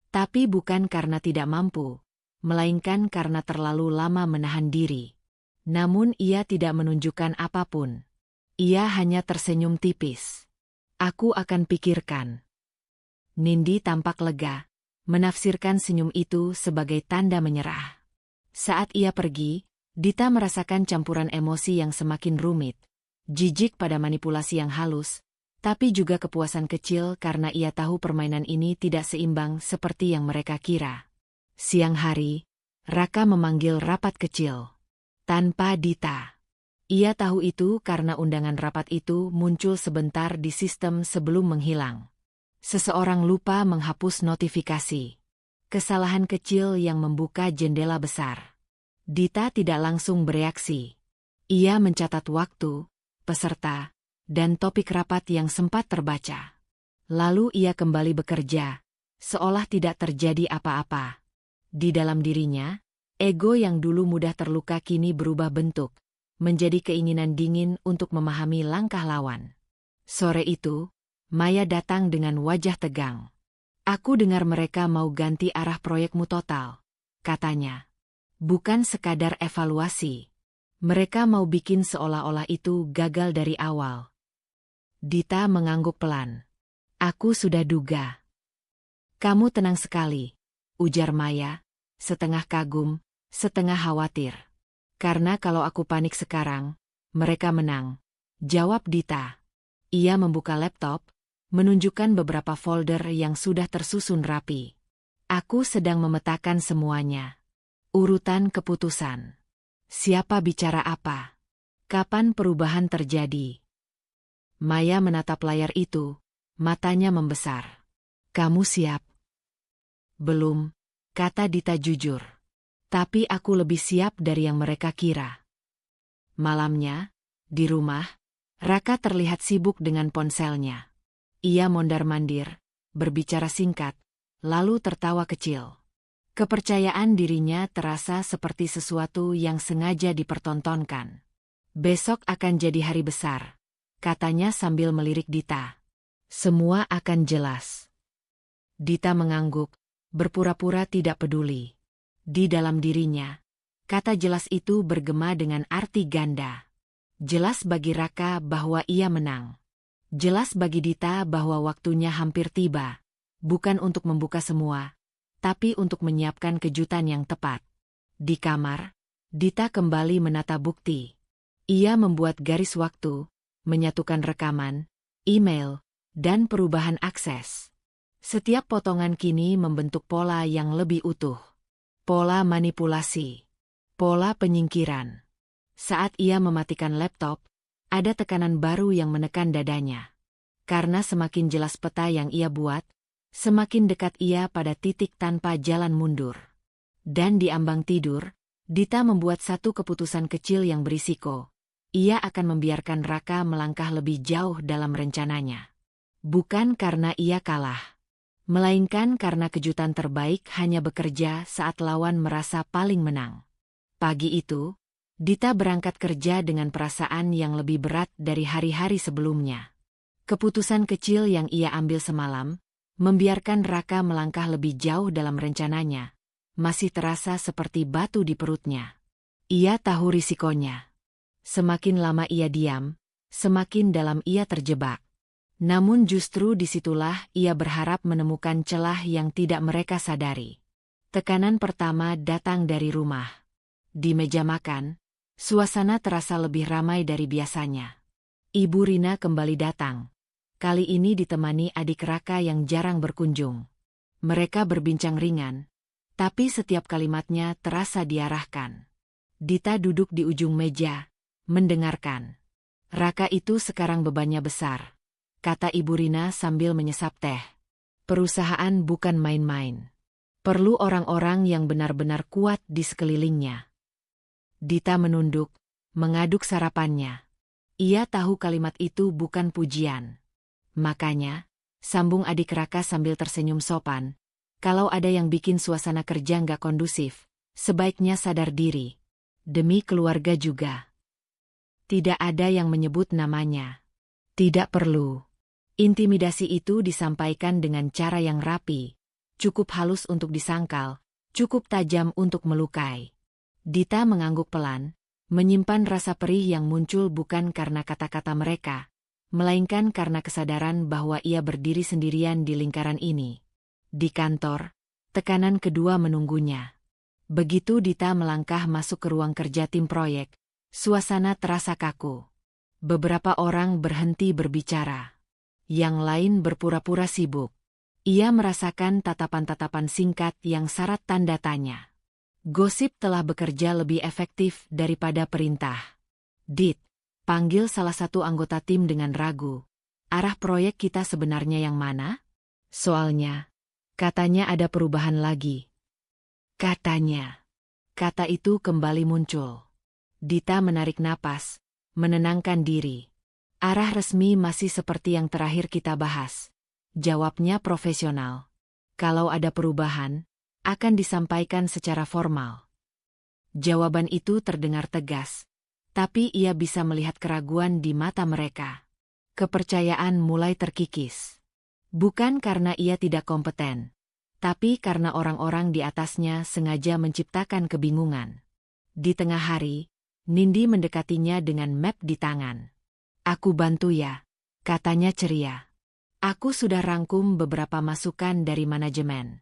Tapi bukan karena tidak mampu, melainkan karena terlalu lama menahan diri. Namun ia tidak menunjukkan apapun. Ia hanya tersenyum tipis. Aku akan pikirkan. Nindi tampak lega, menafsirkan senyum itu sebagai tanda menyerah. Saat ia pergi, Dita merasakan campuran emosi yang semakin rumit. Jijik pada manipulasi yang halus, tapi juga kepuasan kecil karena ia tahu permainan ini tidak seimbang seperti yang mereka kira. Siang hari, Raka memanggil rapat kecil. Tanpa Dita. Ia tahu itu karena undangan rapat itu muncul sebentar di sistem sebelum menghilang. Seseorang lupa menghapus notifikasi. Kesalahan kecil yang membuka jendela besar. Dita tidak langsung bereaksi. Ia mencatat waktu, peserta, dan topik rapat yang sempat terbaca. Lalu ia kembali bekerja, seolah tidak terjadi apa-apa. Di dalam dirinya, ego yang dulu mudah terluka kini berubah bentuk, menjadi keinginan dingin untuk memahami langkah lawan. Sore itu, Maya datang dengan wajah tegang. Aku dengar mereka mau ganti arah proyekmu total, katanya. Bukan sekadar evaluasi. Mereka mau bikin seolah-olah itu gagal dari awal. Dita mengangguk pelan. Aku sudah duga. Kamu tenang sekali, ujar Maya, setengah kagum, setengah khawatir. Karena kalau aku panik sekarang, mereka menang, jawab Dita. Ia membuka laptop, menunjukkan beberapa folder yang sudah tersusun rapi. Aku sedang memetakan semuanya. Urutan keputusan. Siapa bicara apa? Kapan perubahan terjadi? Maya menatap layar itu, matanya membesar. Kamu siap? Belum, kata Dita jujur. Tapi aku lebih siap dari yang mereka kira. Malamnya, di rumah, Raka terlihat sibuk dengan ponselnya. Ia mondar-mandir, berbicara singkat, lalu tertawa kecil. Kepercayaan dirinya terasa seperti sesuatu yang sengaja dipertontonkan. Besok akan jadi hari besar, katanya sambil melirik Dita. Semua akan jelas. Dita mengangguk, berpura-pura tidak peduli. Di dalam dirinya, kata jelas itu bergema dengan arti ganda. Jelas bagi Raka bahwa ia menang. Jelas bagi Dita bahwa waktunya hampir tiba, bukan untuk membuka semua, tapi untuk menyiapkan kejutan yang tepat. Di kamar, Dita kembali menata bukti. Ia membuat garis waktu, menyatukan rekaman, email, dan perubahan akses. Setiap potongan kini membentuk pola yang lebih utuh. Pola manipulasi. Pola penyingkiran. Saat ia mematikan laptop, ada tekanan baru yang menekan dadanya. Karena semakin jelas peta yang ia buat, semakin dekat ia pada titik tanpa jalan mundur. Dan di ambang tidur, Dita membuat satu keputusan kecil yang berisiko. Ia akan membiarkan Raka melangkah lebih jauh dalam rencananya. Bukan karena ia kalah, melainkan karena kejutan terbaik hanya bekerja saat lawan merasa paling menang. Pagi itu, Dita berangkat kerja dengan perasaan yang lebih berat dari hari-hari sebelumnya. Keputusan kecil yang ia ambil semalam, membiarkan Raka melangkah lebih jauh dalam rencananya, masih terasa seperti batu di perutnya. Ia tahu risikonya. Semakin lama ia diam, semakin dalam ia terjebak. Namun justru disitulah ia berharap menemukan celah yang tidak mereka sadari. Tekanan pertama datang dari rumah. Di meja makan, suasana terasa lebih ramai dari biasanya. Ibu Rina kembali datang. Kali ini ditemani adik Raka yang jarang berkunjung. Mereka berbincang ringan, tapi setiap kalimatnya terasa diarahkan. Dita duduk di ujung meja, mendengarkan. Raka itu sekarang bebannya besar, kata Ibu Rina sambil menyesap teh. Perusahaan bukan main-main. Perlu orang-orang yang benar-benar kuat di sekelilingnya. Dita menunduk, mengaduk sarapannya. Ia tahu kalimat itu bukan pujian. Makanya, sambung adik Raka sambil tersenyum sopan, kalau ada yang bikin suasana kerja nggak kondusif, sebaiknya sadar diri. Demi keluarga juga. Tidak ada yang menyebut namanya. Tidak perlu. Intimidasi itu disampaikan dengan cara yang rapi. Cukup halus untuk disangkal, cukup tajam untuk melukai. Dita mengangguk pelan, menyimpan rasa perih yang muncul bukan karena kata-kata mereka, melainkan karena kesadaran bahwa ia berdiri sendirian di lingkaran ini. Di kantor, tekanan kedua menunggunya. Begitu Dita melangkah masuk ke ruang kerja tim proyek, suasana terasa kaku. Beberapa orang berhenti berbicara. Yang lain berpura-pura sibuk. Ia merasakan tatapan-tatapan singkat yang syarat tanda tanya. Gosip telah bekerja lebih efektif daripada perintah. Dit, panggil salah satu anggota tim dengan ragu. Arah proyek kita sebenarnya yang mana? Soalnya, katanya ada perubahan lagi. Katanya. Kata itu kembali muncul. Dita menarik napas, menenangkan diri. Arah resmi masih seperti yang terakhir kita bahas. Jawabnya profesional. Kalau ada perubahan, akan disampaikan secara formal. Jawaban itu terdengar tegas, tapi ia bisa melihat keraguan di mata mereka. Kepercayaan mulai terkikis. Bukan karena ia tidak kompeten, tapi karena orang-orang di atasnya sengaja menciptakan kebingungan. Di tengah hari, Nindi mendekatinya dengan map di tangan. Aku bantu ya, katanya ceria. Aku sudah rangkum beberapa masukan dari manajemen.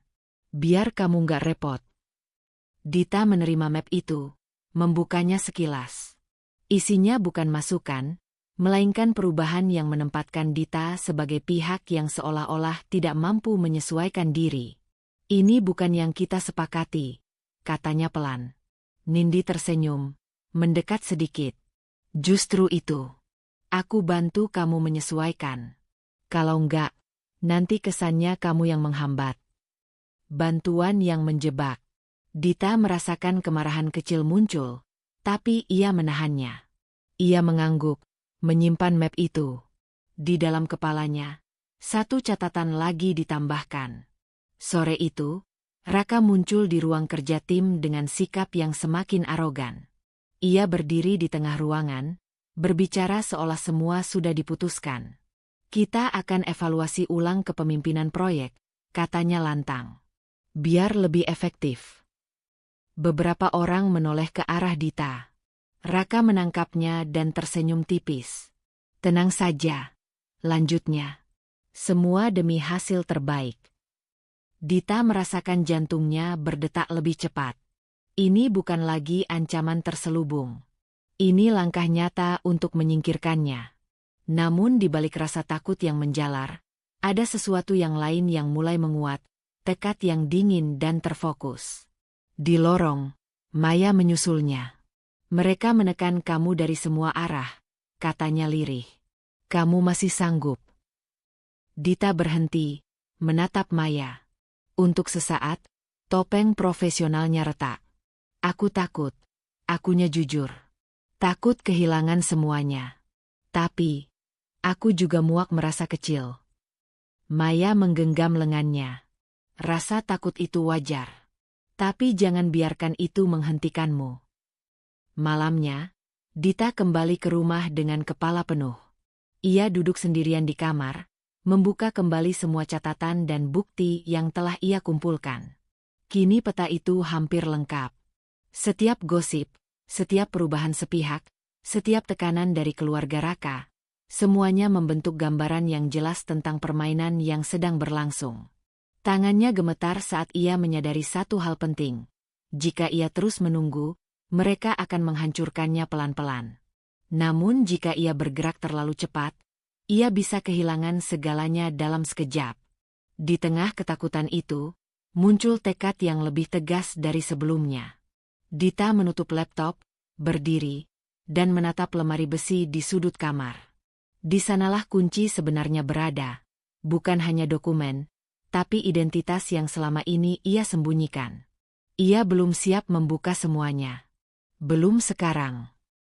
Biar kamu nggak repot. Dita menerima map itu, membukanya sekilas. Isinya bukan masukan, melainkan perubahan yang menempatkan Dita sebagai pihak yang seolah-olah tidak mampu menyesuaikan diri. Ini bukan yang kita sepakati, katanya pelan. Nindi tersenyum, mendekat sedikit. Justru itu. Aku bantu kamu menyesuaikan. Kalau enggak, nanti kesannya kamu yang menghambat. Bantuan yang menjebak. Dita merasakan kemarahan kecil muncul, tapi ia menahannya. Ia mengangguk, menyimpan map itu. Di dalam kepalanya, satu catatan lagi ditambahkan. Sore itu, Raka muncul di ruang kerja tim dengan sikap yang semakin arogan. Ia berdiri di tengah ruangan, berbicara seolah semua sudah diputuskan. Kita akan evaluasi ulang kepemimpinan proyek, katanya lantang. Biar lebih efektif. Beberapa orang menoleh ke arah Dita. Raka menangkapnya dan tersenyum tipis. Tenang saja, lanjutnya. Semua demi hasil terbaik. Dita merasakan jantungnya berdetak lebih cepat. Ini bukan lagi ancaman terselubung. Ini langkah nyata untuk menyingkirkannya. Namun di balik rasa takut yang menjalar, ada sesuatu yang lain yang mulai menguat, tekad yang dingin dan terfokus. Di lorong, Maya menyusulnya. Mereka menekan kamu dari semua arah, katanya lirih. Kamu masih sanggup. Dita berhenti, menatap Maya. Untuk sesaat, topeng profesionalnya retak. Aku takut. Akunya jujur. Takut kehilangan semuanya. Tapi, aku juga muak merasa kecil. Maya menggenggam lengannya. Rasa takut itu wajar. Tapi jangan biarkan itu menghentikanmu. Malamnya, Dita kembali ke rumah dengan kepala penuh. Ia duduk sendirian di kamar, membuka kembali semua catatan dan bukti yang telah ia kumpulkan. Kini peta itu hampir lengkap. Setiap gosip, setiap perubahan sepihak, setiap tekanan dari keluarga Raka, semuanya membentuk gambaran yang jelas tentang permainan yang sedang berlangsung. Tangannya gemetar saat ia menyadari satu hal penting. Jika ia terus menunggu, mereka akan menghancurkannya pelan-pelan. Namun jika ia bergerak terlalu cepat, ia bisa kehilangan segalanya dalam sekejap. Di tengah ketakutan itu, muncul tekad yang lebih tegas dari sebelumnya. Dita menutup laptop, berdiri, dan menatap lemari besi di sudut kamar. Di sanalah kunci sebenarnya berada, bukan hanya dokumen, tapi identitas yang selama ini ia sembunyikan. Ia belum siap membuka semuanya. Belum sekarang.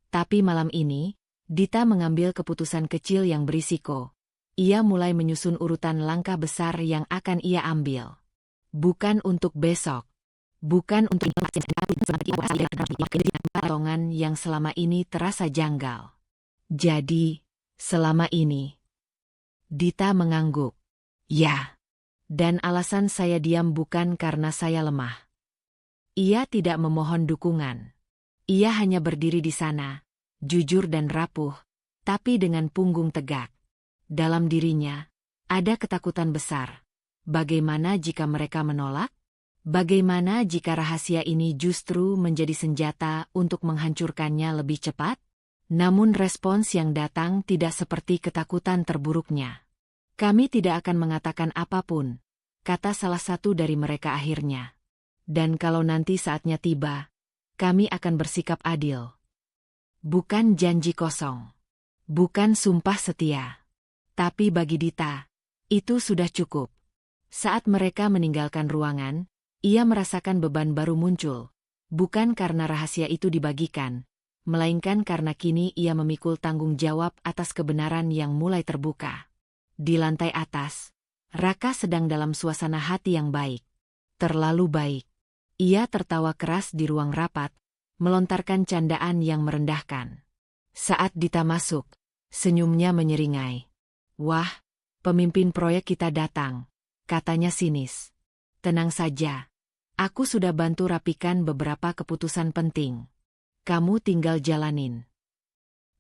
Tapi malam ini, Dita mengambil keputusan kecil yang berisiko. Ia mulai menyusun urutan langkah besar yang akan ia ambil. Bukan untuk besok. Bukan untuk potongan yang selama ini terasa janggal. Jadi, selama ini, Dita mengangguk. Ya. Dan alasan saya diam bukan karena saya lemah. Ia tidak memohon dukungan. Ia hanya berdiri di sana, jujur dan rapuh, tapi dengan punggung tegak. Dalam dirinya, ada ketakutan besar. Bagaimana jika mereka menolak? Bagaimana jika rahasia ini justru menjadi senjata untuk menghancurkannya lebih cepat? Namun respons yang datang tidak seperti ketakutan terburuknya. Kami tidak akan mengatakan apapun, kata salah satu dari mereka akhirnya. Dan kalau nanti saatnya tiba, kami akan bersikap adil. Bukan janji kosong. Bukan sumpah setia. Tapi bagi Dita, itu sudah cukup. Saat mereka meninggalkan ruangan, ia merasakan beban baru muncul. Bukan karena rahasia itu dibagikan, melainkan karena kini ia memikul tanggung jawab atas kebenaran yang mulai terbuka. Di lantai atas, Raka sedang dalam suasana hati yang baik. Terlalu baik. Ia tertawa keras di ruang rapat, melontarkan candaan yang merendahkan. Saat Dita masuk, senyumnya menyeringai. Wah, pemimpin proyek kita datang, katanya sinis. Tenang saja, aku sudah bantu rapikan beberapa keputusan penting. Kamu tinggal jalanin.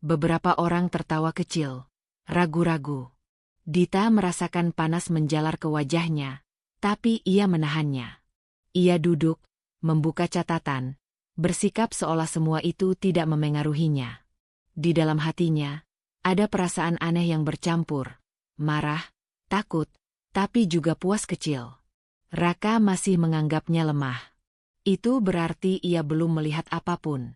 Beberapa orang tertawa kecil, ragu-ragu. Dita merasakan panas menjalar ke wajahnya, tapi ia menahannya. Ia duduk, membuka catatan, bersikap seolah semua itu tidak memengaruhinya. Di dalam hatinya, ada perasaan aneh yang bercampur, marah, takut, tapi juga puas kecil. Raka masih menganggapnya lemah. Itu berarti ia belum melihat apapun.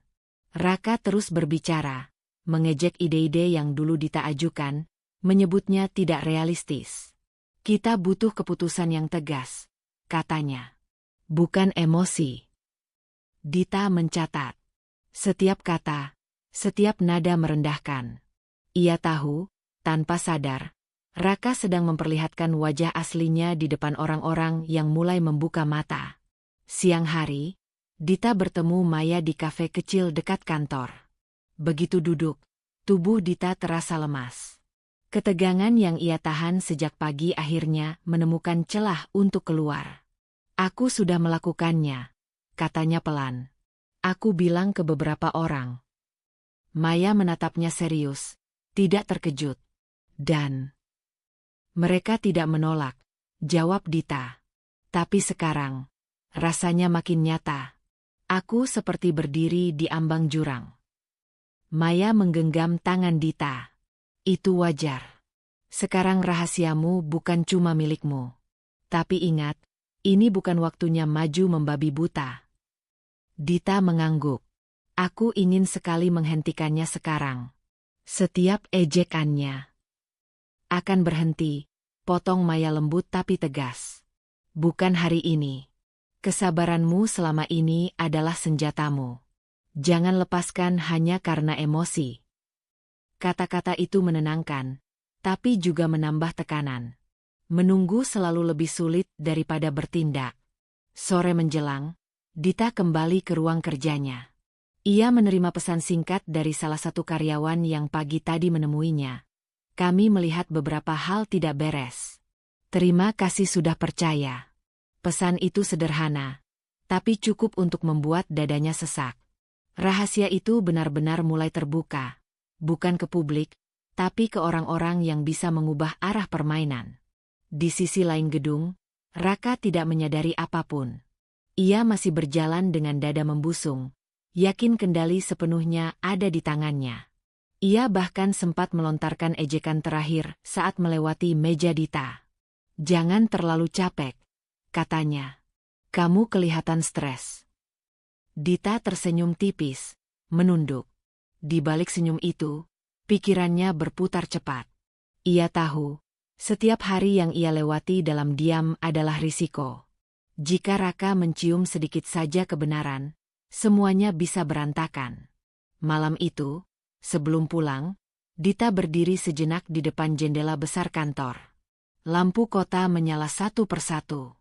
Raka terus berbicara, mengejek ide-ide yang dulu Dita ajukan, menyebutnya tidak realistis. Kita butuh keputusan yang tegas, katanya. Bukan emosi. Dita mencatat. Setiap kata, setiap nada merendahkan. Ia tahu, tanpa sadar, Raka sedang memperlihatkan wajah aslinya di depan orang-orang yang mulai membuka mata. Siang hari, Dita bertemu Maya di kafe kecil dekat kantor. Begitu duduk, tubuh Dita terasa lemas. Ketegangan yang ia tahan sejak pagi akhirnya menemukan celah untuk keluar. Aku sudah melakukannya, katanya pelan. Aku bilang ke beberapa orang. Maya menatapnya serius, tidak terkejut. Dan mereka tidak menolak, jawab Dita. Tapi sekarang, rasanya makin nyata. Aku seperti berdiri di ambang jurang. Maya menggenggam tangan Dita. Itu wajar. Sekarang rahasiamu bukan cuma milikmu. Tapi ingat, ini bukan waktunya maju membabi buta. Dita mengangguk. Aku ingin sekali menghentikannya sekarang. Setiap ejekannya akan berhenti, potong Maya lembut tapi tegas. Bukan hari ini. Kesabaranmu selama ini adalah senjatamu. Jangan lepaskan hanya karena emosi. Kata-kata itu menenangkan, tapi juga menambah tekanan. Menunggu selalu lebih sulit daripada bertindak. Sore menjelang, Dita kembali ke ruang kerjanya. Ia menerima pesan singkat dari salah satu karyawan yang pagi tadi menemuinya. Kami melihat beberapa hal tidak beres. Terima kasih sudah percaya. Pesan itu sederhana, tapi cukup untuk membuat dadanya sesak. Rahasia itu benar-benar mulai terbuka. Bukan ke publik, tapi ke orang-orang yang bisa mengubah arah permainan. Di sisi lain gedung, Raka tidak menyadari apapun. Ia masih berjalan dengan dada membusung, yakin kendali sepenuhnya ada di tangannya. Ia bahkan sempat melontarkan ejekan terakhir saat melewati meja Dita. Jangan terlalu capek, katanya. Kamu kelihatan stres. Dita tersenyum tipis, menunduk. Di balik senyum itu, pikirannya berputar cepat. Ia tahu, setiap hari yang ia lewati dalam diam adalah risiko. Jika Raka mencium sedikit saja kebenaran, semuanya bisa berantakan. Malam itu, sebelum pulang, Dita berdiri sejenak di depan jendela besar kantor. Lampu kota menyala satu persatu.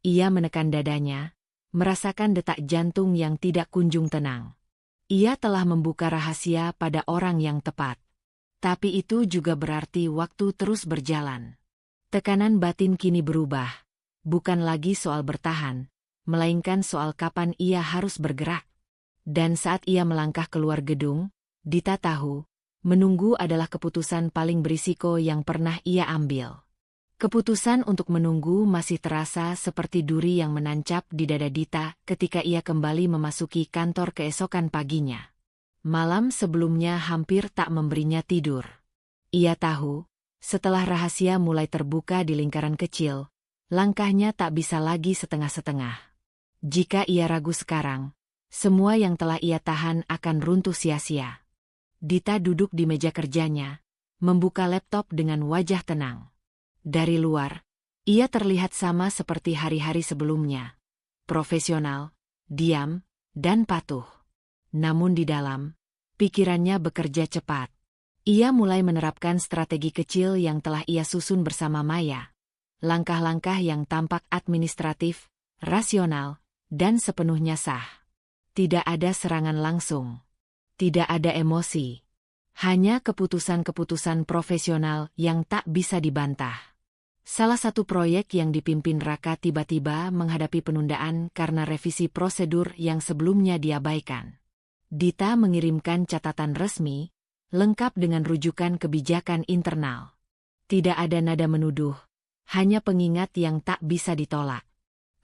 Ia menekan dadanya, merasakan detak jantung yang tidak kunjung tenang. Ia telah membuka rahasia pada orang yang tepat. Tapi itu juga berarti waktu terus berjalan. Tekanan batin kini berubah. Bukan lagi soal bertahan, melainkan soal kapan ia harus bergerak. Dan saat ia melangkah keluar gedung, Dita tahu, menunggu adalah keputusan paling berisiko yang pernah ia ambil. Keputusan untuk menunggu masih terasa seperti duri yang menancap di dada Dita ketika ia kembali memasuki kantor keesokan paginya. Malam sebelumnya hampir tak memberinya tidur. Ia tahu, setelah rahasia mulai terbuka di lingkaran kecil, langkahnya tak bisa lagi setengah-setengah. Jika ia ragu sekarang, semua yang telah ia tahan akan runtuh sia-sia. Dita duduk di meja kerjanya, membuka laptop dengan wajah tenang. Dari luar, ia terlihat sama seperti hari-hari sebelumnya. Profesional, diam, dan patuh. Namun di dalam, pikirannya bekerja cepat. Ia mulai menerapkan strategi kecil yang telah ia susun bersama Maya. Langkah-langkah yang tampak administratif, rasional, dan sepenuhnya sah. Tidak ada serangan langsung. Tidak ada emosi. Hanya keputusan-keputusan profesional yang tak bisa dibantah. Salah satu proyek yang dipimpin Raka tiba-tiba menghadapi penundaan karena revisi prosedur yang sebelumnya diabaikan. Dita mengirimkan catatan resmi, lengkap dengan rujukan kebijakan internal. Tidak ada nada menuduh, hanya pengingat yang tak bisa ditolak.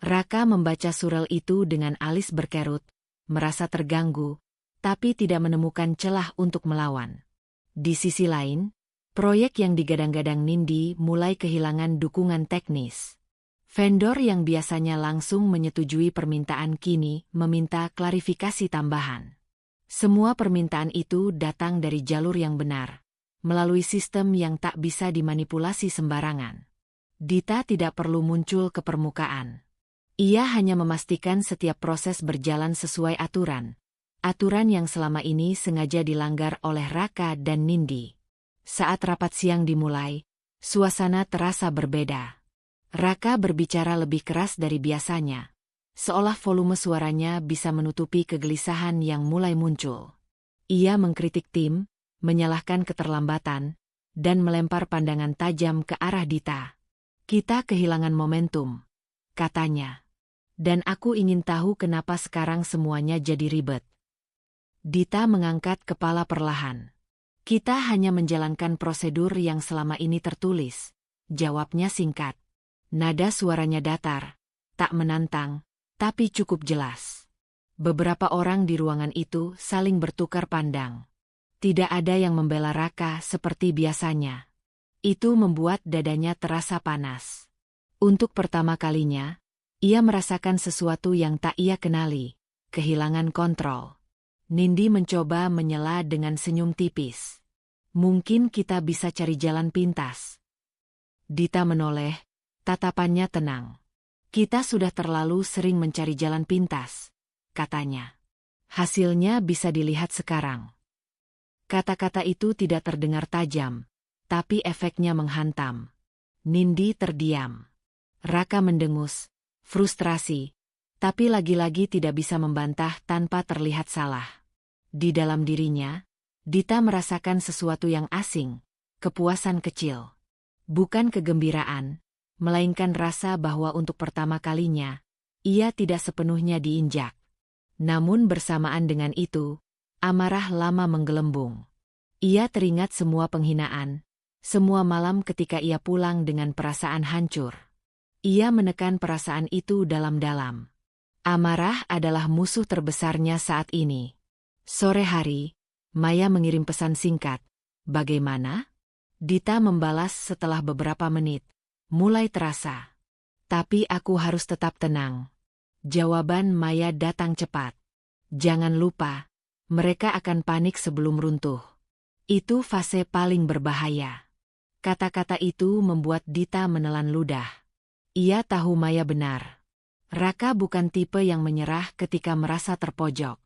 Raka membaca surel itu dengan alis berkerut, merasa terganggu, tapi tidak menemukan celah untuk melawan. Di sisi lain, proyek yang digadang-gadang Nindi mulai kehilangan dukungan teknis. Vendor yang biasanya langsung menyetujui permintaan kini meminta klarifikasi tambahan. Semua permintaan itu datang dari jalur yang benar, melalui sistem yang tak bisa dimanipulasi sembarangan. Dita tidak perlu muncul ke permukaan. Ia hanya memastikan setiap proses berjalan sesuai aturan. Aturan yang selama ini sengaja dilanggar oleh Raka dan Nindi. Saat rapat siang dimulai, suasana terasa berbeda. Raka berbicara lebih keras dari biasanya, seolah volume suaranya bisa menutupi kegelisahan yang mulai muncul. Ia mengkritik tim, menyalahkan keterlambatan, dan melempar pandangan tajam ke arah Dita. "Kita kehilangan momentum," katanya. "Dan aku ingin tahu kenapa sekarang semuanya jadi ribet." Dita mengangkat kepala perlahan. "Kita hanya menjalankan prosedur yang selama ini tertulis," jawabnya singkat. Nada suaranya datar, tak menantang, tapi cukup jelas. Beberapa orang di ruangan itu saling bertukar pandang. Tidak ada yang membela Raka seperti biasanya. Itu membuat dadanya terasa panas. Untuk pertama kalinya, ia merasakan sesuatu yang tak ia kenali, kehilangan kontrol. Nindi mencoba menyela dengan senyum tipis. "Mungkin kita bisa cari jalan pintas." Dita menoleh, tatapannya tenang. "Kita sudah terlalu sering mencari jalan pintas," katanya. "Hasilnya bisa dilihat sekarang." Kata-kata itu tidak terdengar tajam, tapi efeknya menghantam. Nindi terdiam. Raka mendengus, frustrasi, tapi lagi-lagi tidak bisa membantah tanpa terlihat salah. Di dalam dirinya, Dita merasakan sesuatu yang asing, kepuasan kecil. Bukan kegembiraan, melainkan rasa bahwa untuk pertama kalinya, ia tidak sepenuhnya diinjak. Namun bersamaan dengan itu, amarah lama menggelembung. Ia teringat semua penghinaan, semua malam ketika ia pulang dengan perasaan hancur. Ia menekan perasaan itu dalam-dalam. Amarah adalah musuh terbesarnya saat ini. Sore hari, Maya mengirim pesan singkat. "Bagaimana?" Dita membalas setelah beberapa menit. "Mulai terasa. Tapi aku harus tetap tenang." Jawaban Maya datang cepat. "Jangan lupa, mereka akan panik sebelum runtuh. Itu fase paling berbahaya." Kata-kata itu membuat Dita menelan ludah. Ia tahu Maya benar. Raka bukan tipe yang menyerah ketika merasa terpojok.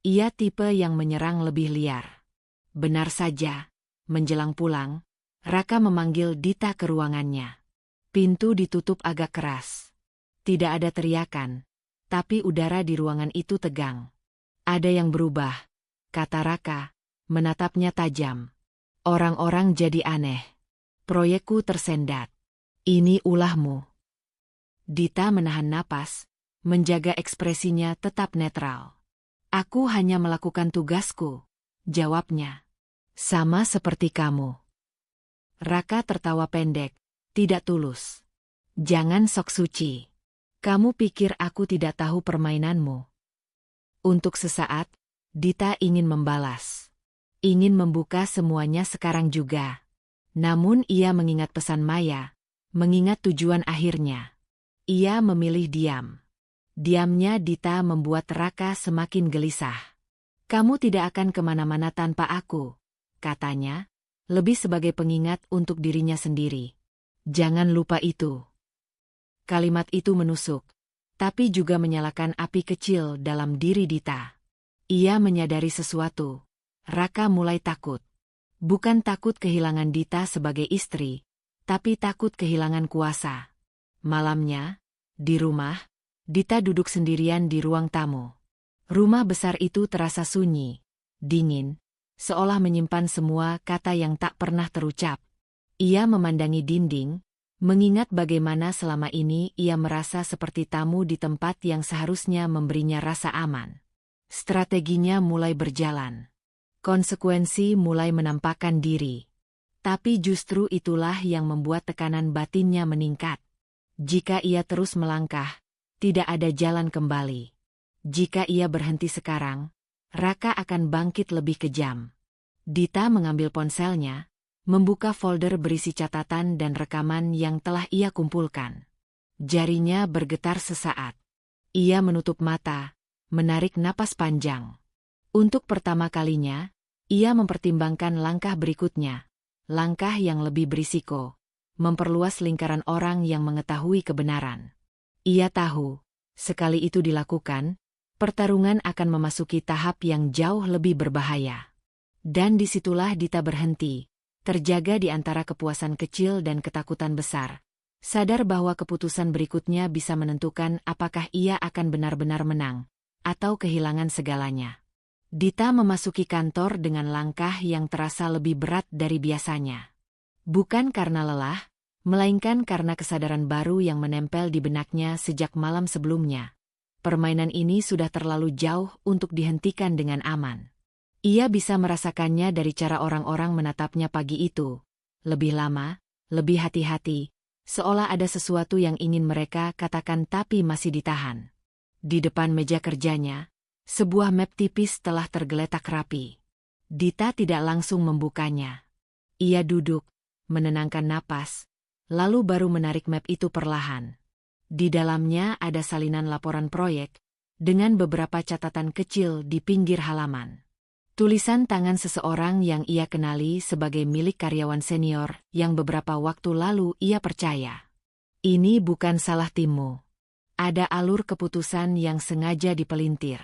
Ia tipe yang menyerang lebih liar. Benar saja, menjelang pulang, Raka memanggil Dita ke ruangannya. Pintu ditutup agak keras. Tidak ada teriakan, tapi udara di ruangan itu tegang. Ada yang berubah, kata Raka, menatapnya tajam. Orang-orang jadi aneh. Proyekku tersendat. Ini ulahmu. Dita menahan napas, menjaga ekspresinya tetap netral. Aku hanya melakukan tugasku, jawabnya. Sama seperti kamu. Raka tertawa pendek, tidak tulus. Jangan sok suci. Kamu pikir aku tidak tahu permainanmu? Untuk sesaat, Dita ingin membalas. Ingin membuka semuanya sekarang juga. Namun ia mengingat pesan Maya, mengingat tujuan akhirnya. Ia memilih diam. Diamnya Dita membuat Raka semakin gelisah. Kamu tidak akan kemana-mana tanpa aku, katanya, lebih sebagai pengingat untuk dirinya sendiri. Jangan lupa itu. Kalimat itu menusuk, tapi juga menyalakan api kecil dalam diri Dita. Ia menyadari sesuatu. Raka mulai takut. Bukan takut kehilangan Dita sebagai istri, tapi takut kehilangan kuasa. Malamnya, di rumah, Dita duduk sendirian di ruang tamu. Rumah besar itu terasa sunyi, dingin, seolah menyimpan semua kata yang tak pernah terucap. Ia memandangi dinding, mengingat bagaimana selama ini ia merasa seperti tamu di tempat yang seharusnya memberinya rasa aman. Strateginya mulai berjalan. Konsekuensi mulai menampakkan diri. Tapi justru itulah yang membuat tekanan batinnya meningkat. Jika ia terus melangkah, tidak ada jalan kembali. Jika ia berhenti sekarang, Raka akan bangkit lebih kejam. Dita mengambil ponselnya, membuka folder berisi catatan dan rekaman yang telah ia kumpulkan. Jarinya bergetar sesaat. Ia menutup mata, menarik napas panjang. Untuk pertama kalinya, ia mempertimbangkan langkah berikutnya. Langkah yang lebih berisiko. Memperluas lingkaran orang yang mengetahui kebenaran. Ia tahu, sekali itu dilakukan, pertarungan akan memasuki tahap yang jauh lebih berbahaya. Dan disitulah Dita berhenti, terjaga di antara kepuasan kecil dan ketakutan besar. Sadar bahwa keputusan berikutnya bisa menentukan apakah ia akan benar-benar menang, atau kehilangan segalanya. Dita memasuki kantor dengan langkah yang terasa lebih berat dari biasanya. Bukan karena lelah, melainkan karena kesadaran baru yang menempel di benaknya sejak malam sebelumnya. Permainan ini sudah terlalu jauh untuk dihentikan dengan aman. Ia bisa merasakannya dari cara orang-orang menatapnya pagi itu. Lebih lama, lebih hati-hati, seolah ada sesuatu yang ingin mereka katakan tapi masih ditahan. Di depan meja kerjanya, sebuah map tipis telah tergeletak rapi. Dita tidak langsung membukanya. Ia duduk, menenangkan napas, lalu baru menarik map itu perlahan. Di dalamnya ada salinan laporan proyek, dengan beberapa catatan kecil di pinggir halaman. Tulisan tangan seseorang yang ia kenali sebagai milik karyawan senior yang beberapa waktu lalu ia percaya. Ini bukan salah timmu. Ada alur keputusan yang sengaja dipelintir.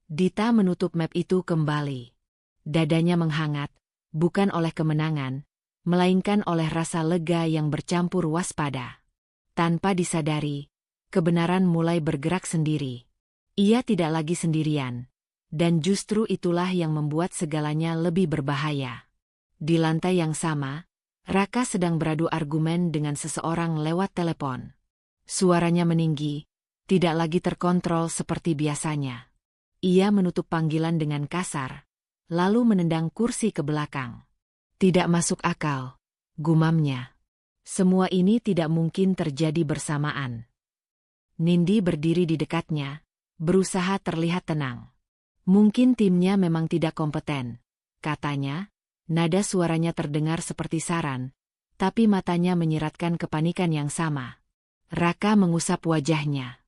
Dita menutup map itu kembali. Dadanya menghangat, bukan oleh kemenangan, melainkan oleh rasa lega yang bercampur waspada. Tanpa disadari, kebenaran mulai bergerak sendiri. Ia tidak lagi sendirian, dan justru itulah yang membuat segalanya lebih berbahaya. Di lantai yang sama, Raka sedang beradu argumen dengan seseorang lewat telepon. Suaranya meninggi, tidak lagi terkontrol seperti biasanya. Ia menutup panggilan dengan kasar, lalu menendang kursi ke belakang. Tidak masuk akal, gumamnya. Semua ini tidak mungkin terjadi bersamaan. Nindi berdiri di dekatnya, berusaha terlihat tenang. Mungkin timnya memang tidak kompeten, katanya. Nada suaranya terdengar seperti saran, tapi matanya menyiratkan kepanikan yang sama. Raka mengusap wajahnya.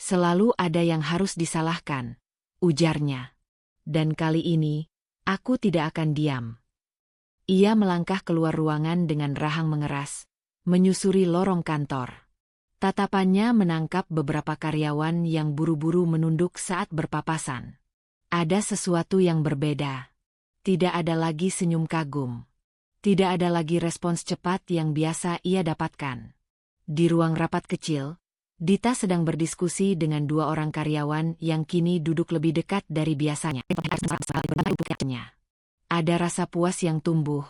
Selalu ada yang harus disalahkan, ujarnya. Dan kali ini, aku tidak akan diam. Ia melangkah keluar ruangan dengan rahang mengeras, menyusuri lorong kantor. Tatapannya menangkap beberapa karyawan yang buru-buru menunduk saat berpapasan. Ada sesuatu yang berbeda. Tidak ada lagi senyum kagum. Tidak ada lagi respons cepat yang biasa ia dapatkan. Di ruang rapat kecil, Dita sedang berdiskusi dengan dua orang karyawan yang kini duduk lebih dekat dari biasanya. Ada rasa puas yang tumbuh,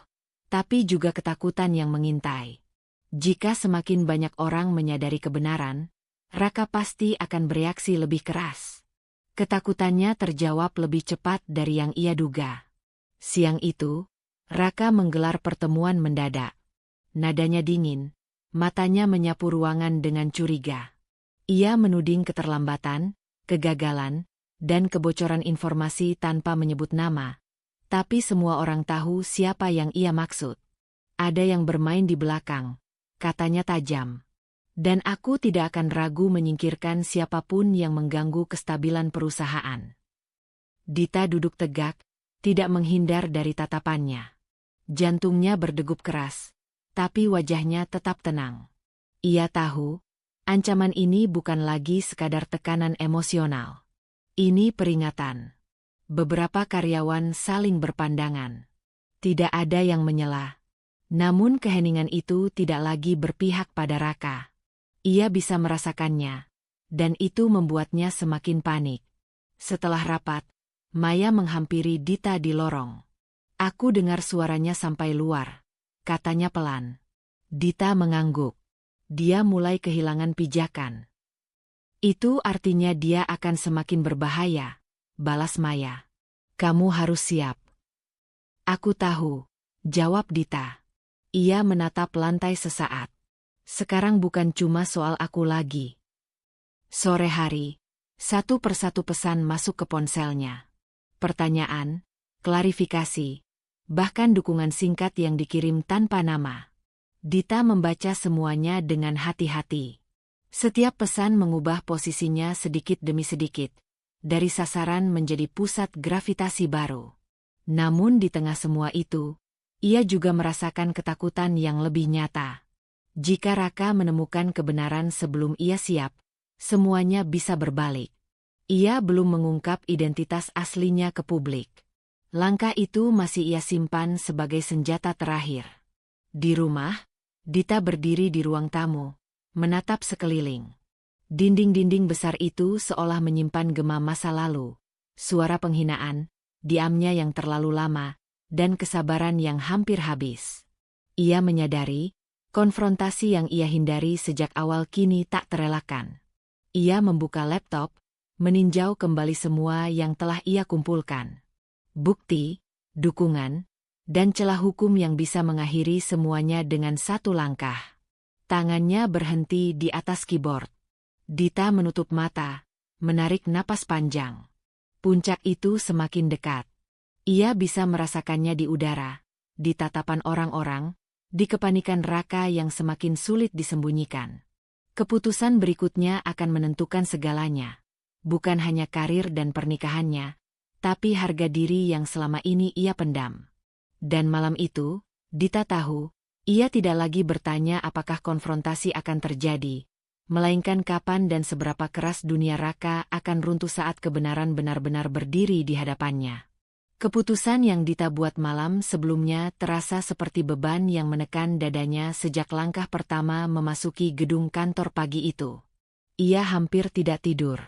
tapi juga ketakutan yang mengintai. Jika semakin banyak orang menyadari kebenaran, Raka pasti akan bereaksi lebih keras. Ketakutannya terjawab lebih cepat dari yang ia duga. Siang itu, Raka menggelar pertemuan mendadak. Nadanya dingin, matanya menyapu ruangan dengan curiga. Ia menuding keterlambatan, kegagalan, dan kebocoran informasi tanpa menyebut nama. Tapi semua orang tahu siapa yang ia maksud. Ada yang bermain di belakang, katanya tajam. Dan aku tidak akan ragu menyingkirkan siapapun yang mengganggu kestabilan perusahaan. Dita duduk tegak, tidak menghindar dari tatapannya. Jantungnya berdegup keras, tapi wajahnya tetap tenang. Ia tahu, ancaman ini bukan lagi sekadar tekanan emosional. Ini peringatan. Beberapa karyawan saling berpandangan. Tidak ada yang menyela. Namun keheningan itu tidak lagi berpihak pada Raka. Ia bisa merasakannya, dan itu membuatnya semakin panik. Setelah rapat, Maya menghampiri Dita di lorong. Aku dengar suaranya sampai luar, katanya pelan. Dita mengangguk. Dia mulai kehilangan pijakan. Itu artinya dia akan semakin berbahaya, balas Maya. Kamu harus siap. Aku tahu, jawab Dita. Ia menatap lantai sesaat. Sekarang bukan cuma soal aku lagi. Sore hari, satu persatu pesan masuk ke ponselnya. Pertanyaan, klarifikasi, bahkan dukungan singkat yang dikirim tanpa nama. Dita membaca semuanya dengan hati-hati. Setiap pesan mengubah posisinya sedikit demi sedikit, dari sasaran menjadi pusat gravitasi baru. Namun di tengah semua itu, ia juga merasakan ketakutan yang lebih nyata. Jika Raka menemukan kebenaran sebelum ia siap, semuanya bisa berbalik. Ia belum mengungkap identitas aslinya ke publik. Langkah itu masih ia simpan sebagai senjata terakhir. Di rumah, Dita berdiri di ruang tamu, menatap sekeliling. Dinding-dinding besar itu seolah menyimpan gema masa lalu, suara penghinaan, diamnya yang terlalu lama, dan kesabaran yang hampir habis. Ia menyadari, konfrontasi yang ia hindari sejak awal kini tak terelakkan. Ia membuka laptop, meninjau kembali semua yang telah ia kumpulkan. Bukti, dukungan, dan celah hukum yang bisa mengakhiri semuanya dengan satu langkah. Tangannya berhenti di atas keyboard. Dita menutup mata, menarik napas panjang. Puncak itu semakin dekat. Ia bisa merasakannya di udara, di tatapan orang-orang, di kepanikan Raka yang semakin sulit disembunyikan. Keputusan berikutnya akan menentukan segalanya. Bukan hanya karir dan pernikahannya, tapi harga diri yang selama ini ia pendam. Dan malam itu, Dita tahu, ia tidak lagi bertanya apakah konfrontasi akan terjadi, melainkan kapan dan seberapa keras dunia Raka akan runtuh saat kebenaran benar-benar berdiri di hadapannya. Keputusan yang Dita buat malam sebelumnya terasa seperti beban yang menekan dadanya sejak langkah pertama memasuki gedung kantor pagi itu. Ia hampir tidak tidur.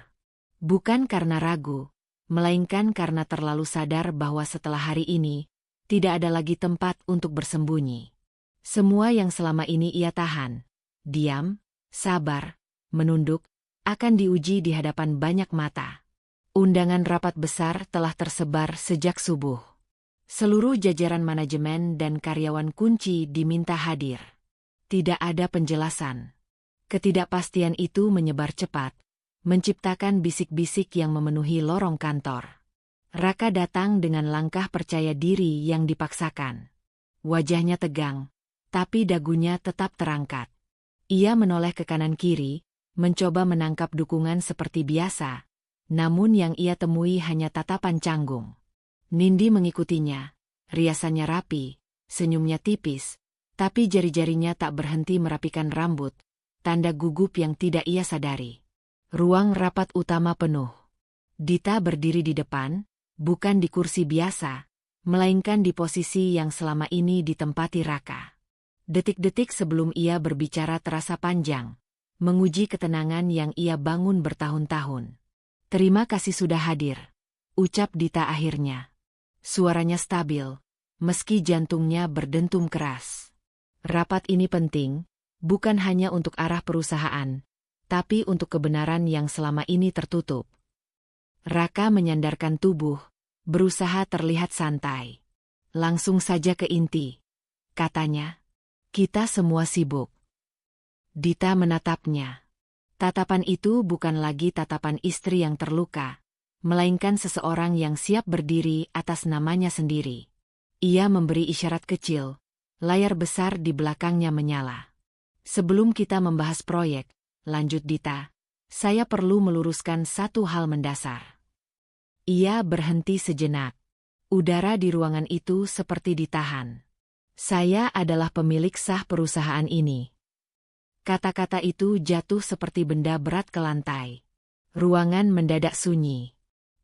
Bukan karena ragu, melainkan karena terlalu sadar bahwa setelah hari ini, tidak ada lagi tempat untuk bersembunyi. Semua yang selama ini ia tahan, diam, sabar, menunduk, akan diuji di hadapan banyak mata. Undangan rapat besar telah tersebar sejak subuh. Seluruh jajaran manajemen dan karyawan kunci diminta hadir. Tidak ada penjelasan. Ketidakpastian itu menyebar cepat, menciptakan bisik-bisik yang memenuhi lorong kantor. Raka datang dengan langkah percaya diri yang dipaksakan. Wajahnya tegang, tapi dagunya tetap terangkat. Ia menoleh ke kanan-kiri, mencoba menangkap dukungan seperti biasa, namun yang ia temui hanya tatapan canggung. Nindi mengikutinya, riasannya rapi, senyumnya tipis, tapi jari-jarinya tak berhenti merapikan rambut, tanda gugup yang tidak ia sadari. Ruang rapat utama penuh. Dita berdiri di depan, bukan di kursi biasa, melainkan di posisi yang selama ini ditempati Raka. Detik-detik sebelum ia berbicara terasa panjang, menguji ketenangan yang ia bangun bertahun-tahun. "Terima kasih sudah hadir," ucap Dita akhirnya. Suaranya stabil, meski jantungnya berdentum keras. "Rapat ini penting, bukan hanya untuk arah perusahaan, tapi untuk kebenaran yang selama ini tertutup." Raka menyandarkan tubuh, berusaha terlihat santai. "Langsung saja ke inti," katanya. "Kita semua sibuk." Dita menatapnya. Tatapan itu bukan lagi tatapan istri yang terluka, melainkan seseorang yang siap berdiri atas namanya sendiri. Ia memberi isyarat kecil, layar besar di belakangnya menyala. "Sebelum kita membahas proyek," lanjut Dita, "saya perlu meluruskan satu hal mendasar." Ia berhenti sejenak. Udara di ruangan itu seperti ditahan. "Saya adalah pemilik sah perusahaan ini." Kata-kata itu jatuh seperti benda berat ke lantai. Ruangan mendadak sunyi.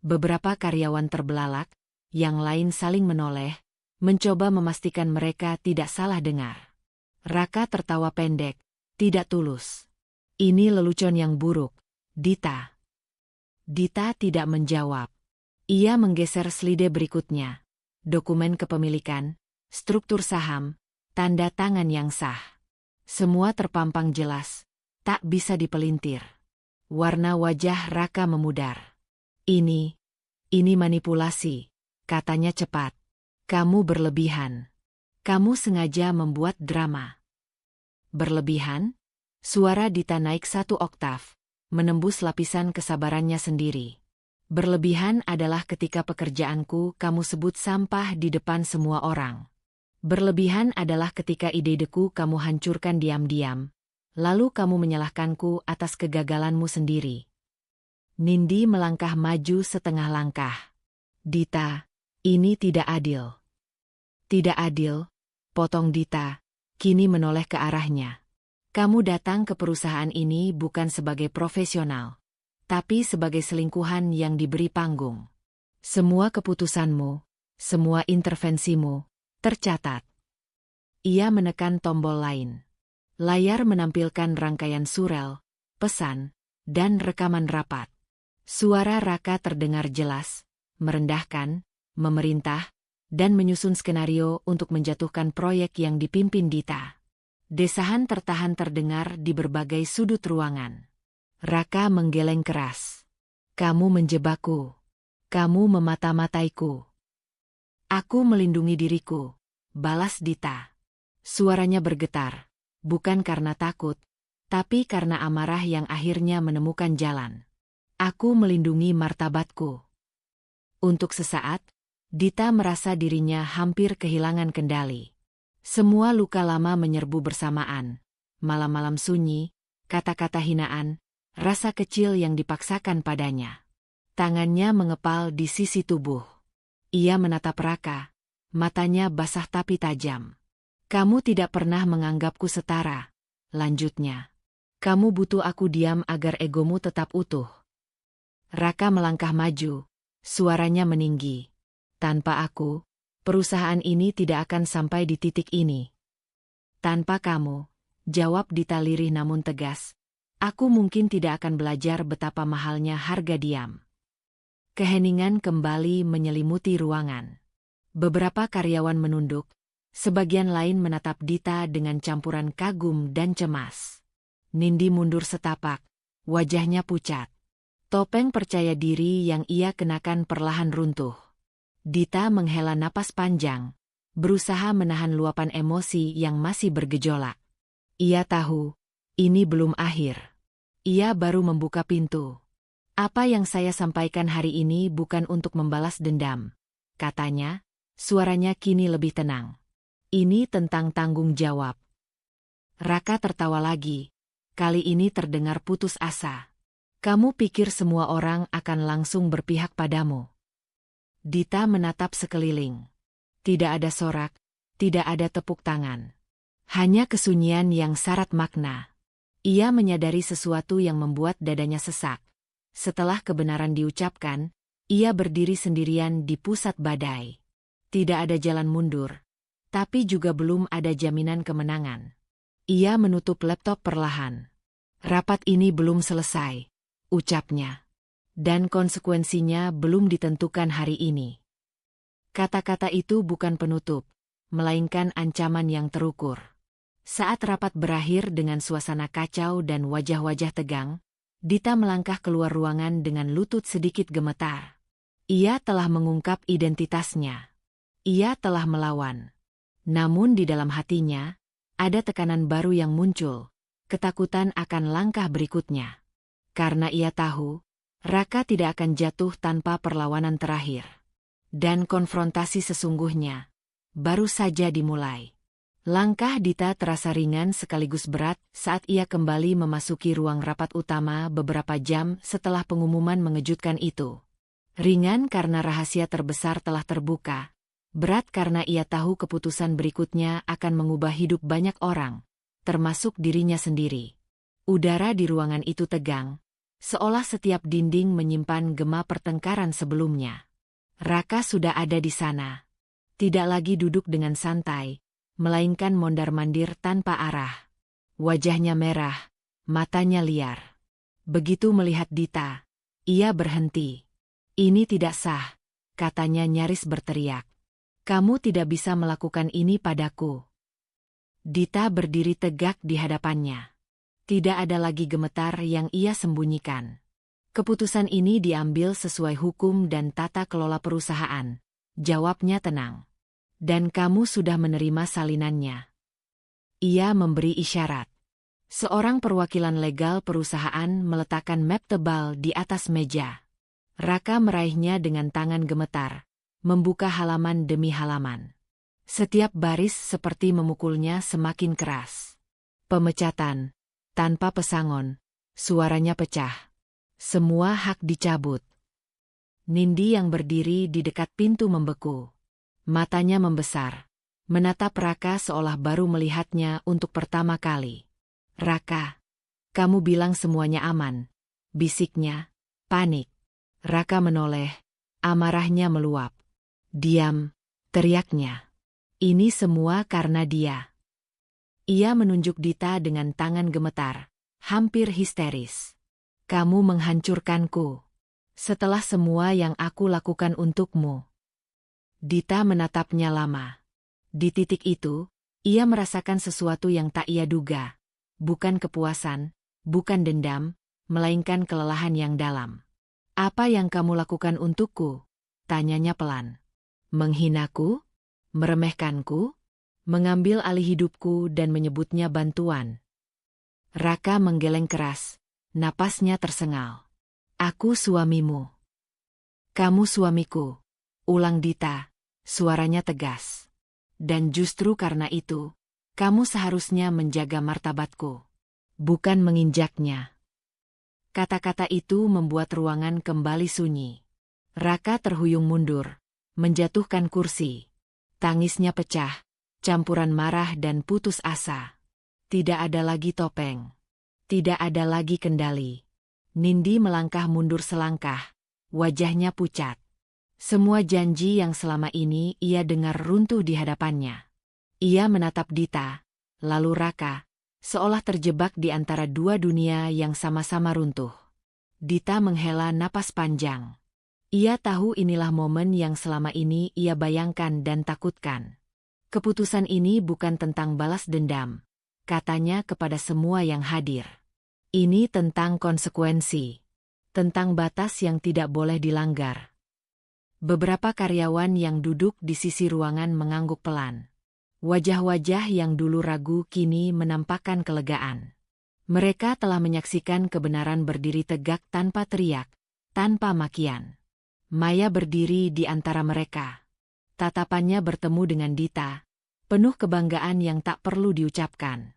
Beberapa karyawan terbelalak, yang lain saling menoleh, mencoba memastikan mereka tidak salah dengar. Raka tertawa pendek, tidak tulus. "Ini lelucon yang buruk, Dita." Dita tidak menjawab. Ia menggeser slide berikutnya. Dokumen kepemilikan, struktur saham, tanda tangan yang sah. Semua terpampang jelas, tak bisa dipelintir. Warna wajah Raka memudar. Ini manipulasi," katanya cepat. "Kamu berlebihan. Kamu sengaja membuat drama." "Berlebihan?" Suara Dita naik 1 oktav, menembus lapisan kesabarannya sendiri. "Berlebihan adalah ketika pekerjaanku kamu sebut sampah di depan semua orang. Berlebihan adalah ketika ide-ideku kamu hancurkan diam-diam, lalu kamu menyalahkanku atas kegagalanmu sendiri." Nindi melangkah maju setengah langkah. "Dita, ini tidak adil." "Tidak adil," potong Dita, kini menoleh ke arahnya. "Kamu datang ke perusahaan ini bukan sebagai profesional, tapi sebagai selingkuhan yang diberi panggung. Semua keputusanmu, semua intervensimu, tercatat." Ia menekan tombol lain. Layar menampilkan rangkaian surel, pesan, dan rekaman rapat. Suara Raka terdengar jelas, merendahkan, memerintah, dan menyusun skenario untuk menjatuhkan proyek yang dipimpin Dita. Desahan tertahan terdengar di berbagai sudut ruangan. Raka menggeleng keras. "Kamu menjebakku. Kamu memata-mataiku." "Aku melindungi diriku," balas Dita. Suaranya bergetar, bukan karena takut, tapi karena amarah yang akhirnya menemukan jalan. "Aku melindungi martabatku." Untuk sesaat, Dita merasa dirinya hampir kehilangan kendali. Semua luka lama menyerbu bersamaan. Malam-malam sunyi, kata-kata hinaan, rasa kecil yang dipaksakan padanya. Tangannya mengepal di sisi tubuh. Ia menatap Raka, matanya basah tapi tajam. "Kamu tidak pernah menganggapku setara," lanjutnya. "Kamu butuh aku diam agar egomu tetap utuh." Raka melangkah maju, suaranya meninggi. "Tanpa aku, perusahaan ini tidak akan sampai di titik ini." "Tanpa kamu," jawab Dita lirih namun tegas, "aku mungkin tidak akan belajar betapa mahalnya harga diam." Keheningan kembali menyelimuti ruangan. Beberapa karyawan menunduk, sebagian lain menatap Dita dengan campuran kagum dan cemas. Nindi mundur setapak, wajahnya pucat. Topeng percaya diri yang ia kenakan perlahan runtuh. Dita menghela napas panjang, berusaha menahan luapan emosi yang masih bergejolak. Ia tahu, ini belum akhir. Ia baru membuka pintu. "Apa yang saya sampaikan hari ini bukan untuk membalas dendam," katanya, suaranya kini lebih tenang. "Ini tentang tanggung jawab." Raka tertawa lagi, kali ini terdengar putus asa. "Kamu pikir semua orang akan langsung berpihak padamu?" Dita menatap sekeliling. Tidak ada sorak, tidak ada tepuk tangan. Hanya kesunyian yang syarat makna. Ia menyadari sesuatu yang membuat dadanya sesak. Setelah kebenaran diucapkan, ia berdiri sendirian di pusat badai. Tidak ada jalan mundur, tapi juga belum ada jaminan kemenangan. Ia menutup laptop perlahan. Rapat ini belum selesai, ucapnya. Dan konsekuensinya belum ditentukan hari ini. Kata-kata itu bukan penutup, melainkan ancaman yang terukur. Saat rapat berakhir dengan suasana kacau dan wajah-wajah tegang, Dita melangkah keluar ruangan dengan lutut sedikit gemetar. Ia telah mengungkap identitasnya. Ia telah melawan. Namun di dalam hatinya, ada tekanan baru yang muncul, ketakutan akan langkah berikutnya. Karena ia tahu, Raka tidak akan jatuh tanpa perlawanan terakhir. Dan konfrontasi sesungguhnya baru saja dimulai. Langkah Dita terasa ringan sekaligus berat saat ia kembali memasuki ruang rapat utama beberapa jam setelah pengumuman mengejutkan itu. Ringan karena rahasia terbesar telah terbuka. Berat karena ia tahu keputusan berikutnya akan mengubah hidup banyak orang, termasuk dirinya sendiri. Udara di ruangan itu tegang, seolah setiap dinding menyimpan gema pertengkaran sebelumnya. Raka sudah ada di sana. Tidak lagi duduk dengan santai, melainkan mondar-mandir tanpa arah. Wajahnya merah, matanya liar. Begitu melihat Dita, ia berhenti. Ini tidak sah, katanya nyaris berteriak. Kamu tidak bisa melakukan ini padaku. Dita berdiri tegak di hadapannya. Tidak ada lagi gemetar yang ia sembunyikan. Keputusan ini diambil sesuai hukum dan tata kelola perusahaan. Jawabnya tenang. Dan kamu sudah menerima salinannya. Ia memberi isyarat. Seorang perwakilan legal perusahaan meletakkan map tebal di atas meja. Raka meraihnya dengan tangan gemetar, membuka halaman demi halaman. Setiap baris seperti memukulnya semakin keras. Pemecatan, tanpa pesangon, suaranya pecah. Semua hak dicabut. Nindi yang berdiri di dekat pintu membeku. Matanya membesar, menatap Raka seolah baru melihatnya untuk pertama kali. Raka, kamu bilang semuanya aman, bisiknya, panik. Raka menoleh, amarahnya meluap. Diam, teriaknya. Ini semua karena dia. Ia menunjuk Dita dengan tangan gemetar, hampir histeris. Kamu menghancurkanku. Setelah semua yang aku lakukan untukmu. Dita menatapnya lama. Di titik itu, ia merasakan sesuatu yang tak ia duga. Bukan kepuasan, bukan dendam, melainkan kelelahan yang dalam. Apa yang kamu lakukan untukku? Tanyanya pelan. Menghinaku? Meremehkanku? Mengambil alih hidupku dan menyebutnya bantuan. Raka menggeleng keras, napasnya tersengal. Aku suamimu. Kamu suamiku, ulang Dita, suaranya tegas. Dan justru karena itu, kamu seharusnya menjaga martabatku, bukan menginjaknya. Kata-kata itu membuat ruangan kembali sunyi. Raka terhuyung mundur, menjatuhkan kursi. Tangisnya pecah, campuran marah dan putus asa. Tidak ada lagi topeng. Tidak ada lagi kendali. Nindi melangkah mundur selangkah, wajahnya pucat. Semua janji yang selama ini ia dengar runtuh di hadapannya. Ia menatap Dita, lalu Raka, seolah terjebak di antara dua dunia yang sama-sama runtuh. Dita menghela napas panjang. Ia tahu inilah momen yang selama ini ia bayangkan dan takutkan. Keputusan ini bukan tentang balas dendam, katanya kepada semua yang hadir. Ini tentang konsekuensi, tentang batas yang tidak boleh dilanggar. Beberapa karyawan yang duduk di sisi ruangan mengangguk pelan. Wajah-wajah yang dulu ragu kini menampakkan kelegaan. Mereka telah menyaksikan kebenaran berdiri tegak tanpa teriak, tanpa makian. Maya berdiri di antara mereka. Tatapannya bertemu dengan Dita, penuh kebanggaan yang tak perlu diucapkan.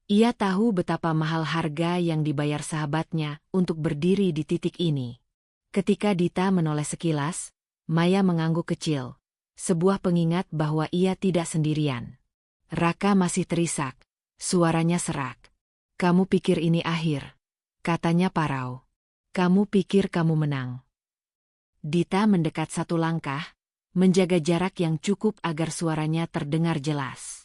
Ia tahu betapa mahal harga yang dibayar sahabatnya untuk berdiri di titik ini. Ketika Dita menoleh sekilas, Maya mengangguk kecil, sebuah pengingat bahwa ia tidak sendirian. Raka masih terisak, suaranya serak. Kamu pikir ini akhir? Katanya parau. Kamu pikir kamu menang? Dita mendekat satu langkah, menjaga jarak yang cukup agar suaranya terdengar jelas.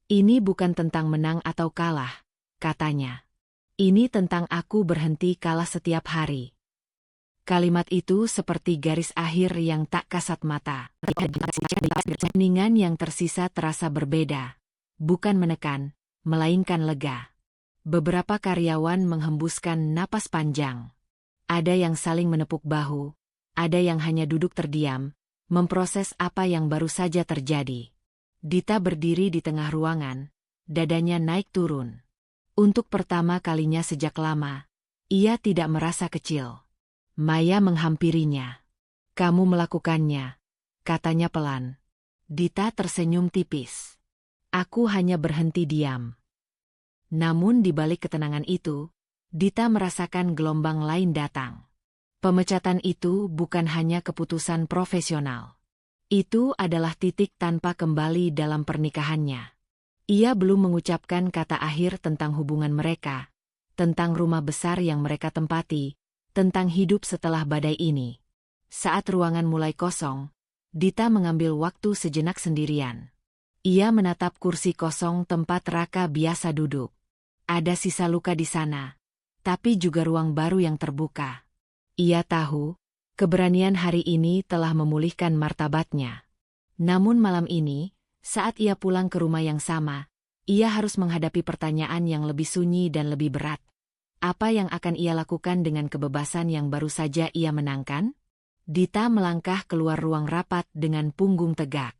Ini bukan tentang menang atau kalah, katanya. Ini tentang aku berhenti kalah setiap hari. Kalimat itu seperti garis akhir yang tak kasat mata. Heningan yang tersisa terasa berbeda. Bukan menekan, melainkan lega. Beberapa karyawan menghembuskan napas panjang. Ada yang saling menepuk bahu, ada yang hanya duduk terdiam, memproses apa yang baru saja terjadi. Dita berdiri di tengah ruangan, dadanya naik turun. Untuk pertama kalinya sejak lama, ia tidak merasa kecil. Maya menghampirinya. Kamu melakukannya, katanya pelan. Dita tersenyum tipis. Aku hanya berhenti diam. Namun di balik ketenangan itu, Dita merasakan gelombang lain datang. Pemecatan itu bukan hanya keputusan profesional. Itu adalah titik tanpa kembali dalam pernikahannya. Ia belum mengucapkan kata akhir tentang hubungan mereka, tentang rumah besar yang mereka tempati, tentang hidup setelah badai ini. Saat ruangan mulai kosong, Dita mengambil waktu sejenak sendirian. Ia menatap kursi kosong tempat Raka biasa duduk. Ada sisa luka di sana, tapi juga ruang baru yang terbuka. Ia tahu, keberanian hari ini telah memulihkan martabatnya. Namun malam ini, saat ia pulang ke rumah yang sama, ia harus menghadapi pertanyaan yang lebih sunyi dan lebih berat. Apa yang akan ia lakukan dengan kebebasan yang baru saja ia menangkan? Dita melangkah keluar ruang rapat dengan punggung tegak.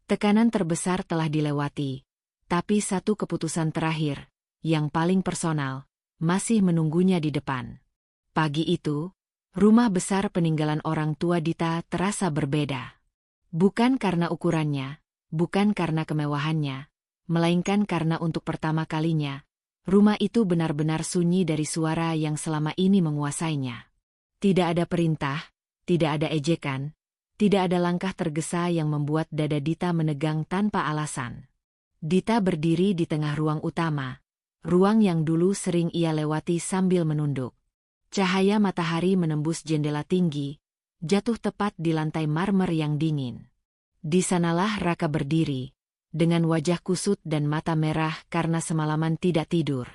Tekanan terbesar telah dilewati, tapi satu keputusan terakhir, yang paling personal, masih menunggunya di depan. Pagi itu, rumah besar peninggalan orang tua Dita terasa berbeda. Bukan karena ukurannya, bukan karena kemewahannya, melainkan karena untuk pertama kalinya, rumah itu benar-benar sunyi dari suara yang selama ini menguasainya. Tidak ada perintah, tidak ada ejekan, tidak ada langkah tergesa yang membuat dada Dita menegang tanpa alasan. Dita berdiri di tengah ruang utama, ruang yang dulu sering ia lewati sambil menunduk. Cahaya matahari menembus jendela tinggi, jatuh tepat di lantai marmer yang dingin. Di sanalah Raka berdiri, dengan wajah kusut dan mata merah karena semalaman tidak tidur.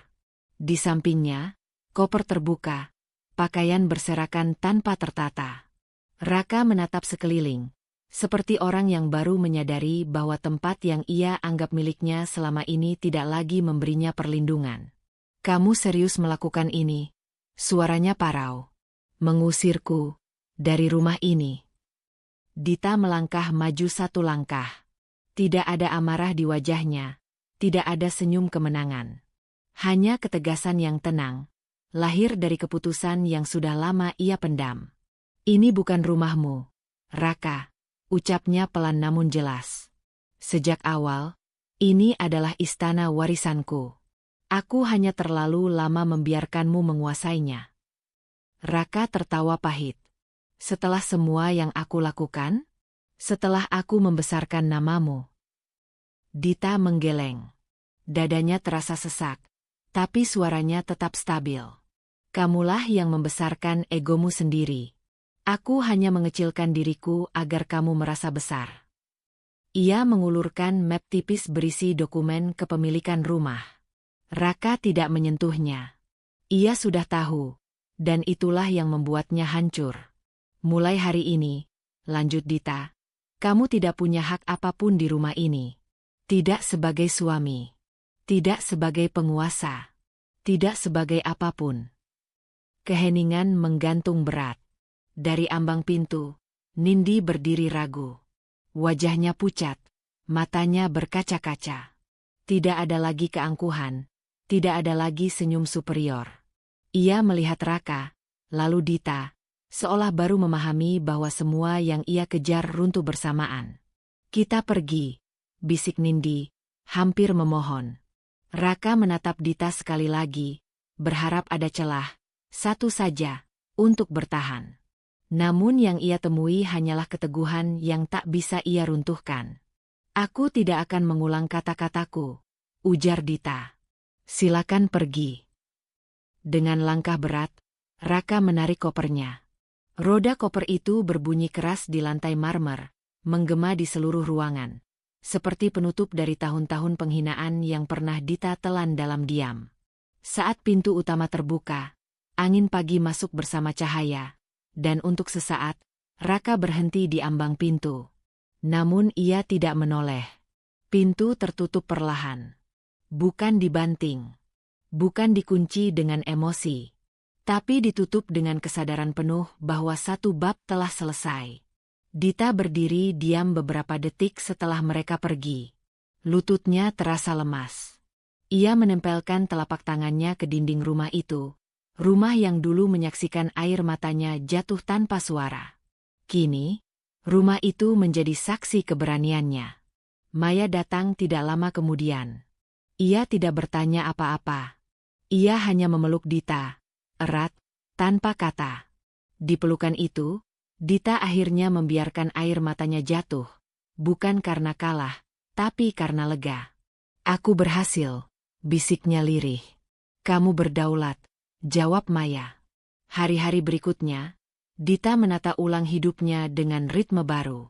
Di sampingnya, koper terbuka, pakaian berserakan tanpa tertata. Raka menatap sekeliling, seperti orang yang baru menyadari bahwa tempat yang ia anggap miliknya selama ini tidak lagi memberinya perlindungan. Kamu serius melakukan ini? Suaranya parau. Mengusirku dari rumah ini. Dita melangkah maju satu langkah. Tidak ada amarah di wajahnya, tidak ada senyum kemenangan. Hanya ketegasan yang tenang, lahir dari keputusan yang sudah lama ia pendam. Ini bukan rumahmu, Raka, ucapnya pelan namun jelas. Sejak awal, ini adalah istana warisanku. Aku hanya terlalu lama membiarkanmu menguasainya. Raka tertawa pahit. Setelah semua yang aku lakukan? Setelah aku membesarkan namamu? Dita menggeleng. Dadanya terasa sesak, tapi suaranya tetap stabil. Kamulah yang membesarkan egomu sendiri. Aku hanya mengecilkan diriku agar kamu merasa besar. Ia mengulurkan map tipis berisi dokumen kepemilikan rumah. Raka tidak menyentuhnya. Ia sudah tahu, dan itulah yang membuatnya hancur. Mulai hari ini, lanjut Dita, kamu tidak punya hak apapun di rumah ini. Tidak sebagai suami. Tidak sebagai penguasa. Tidak sebagai apapun. Keheningan menggantung berat. Dari ambang pintu, Nindi berdiri ragu. Wajahnya pucat, matanya berkaca-kaca. Tidak ada lagi keangkuhan, tidak ada lagi senyum superior. Ia melihat Raka, lalu Dita, seolah baru memahami bahwa semua yang ia kejar runtuh bersamaan. Kita pergi, bisik Nindi, hampir memohon. Raka menatap Dita sekali lagi, berharap ada celah, satu saja, untuk bertahan. Namun yang ia temui hanyalah keteguhan yang tak bisa ia runtuhkan. Aku tidak akan mengulang kata-kataku, ujar Dita. Silakan pergi. Dengan langkah berat, Raka menarik kopernya. Roda koper itu berbunyi keras di lantai marmer, menggema di seluruh ruangan. Seperti penutup dari tahun-tahun penghinaan yang pernah Dita telan dalam diam. Saat pintu utama terbuka, angin pagi masuk bersama cahaya, dan untuk sesaat, Raka berhenti di ambang pintu. Namun ia tidak menoleh. Pintu tertutup perlahan. Bukan dibanting. Bukan dikunci dengan emosi. Tapi ditutup dengan kesadaran penuh bahwa satu bab telah selesai. Dita berdiri diam beberapa detik setelah mereka pergi. Lututnya terasa lemas. Ia menempelkan telapak tangannya ke dinding rumah itu. Rumah yang dulu menyaksikan air matanya jatuh tanpa suara. Kini, rumah itu menjadi saksi keberaniannya. Maya datang tidak lama kemudian. Ia tidak bertanya apa-apa. Ia hanya memeluk Dita, erat, tanpa kata. Di pelukan itu, Dita akhirnya membiarkan air matanya jatuh, bukan karena kalah, tapi karena lega. "Aku berhasil," bisiknya lirih. "Kamu berdaulat," jawab Maya. Hari-hari berikutnya, Dita menata ulang hidupnya dengan ritme baru.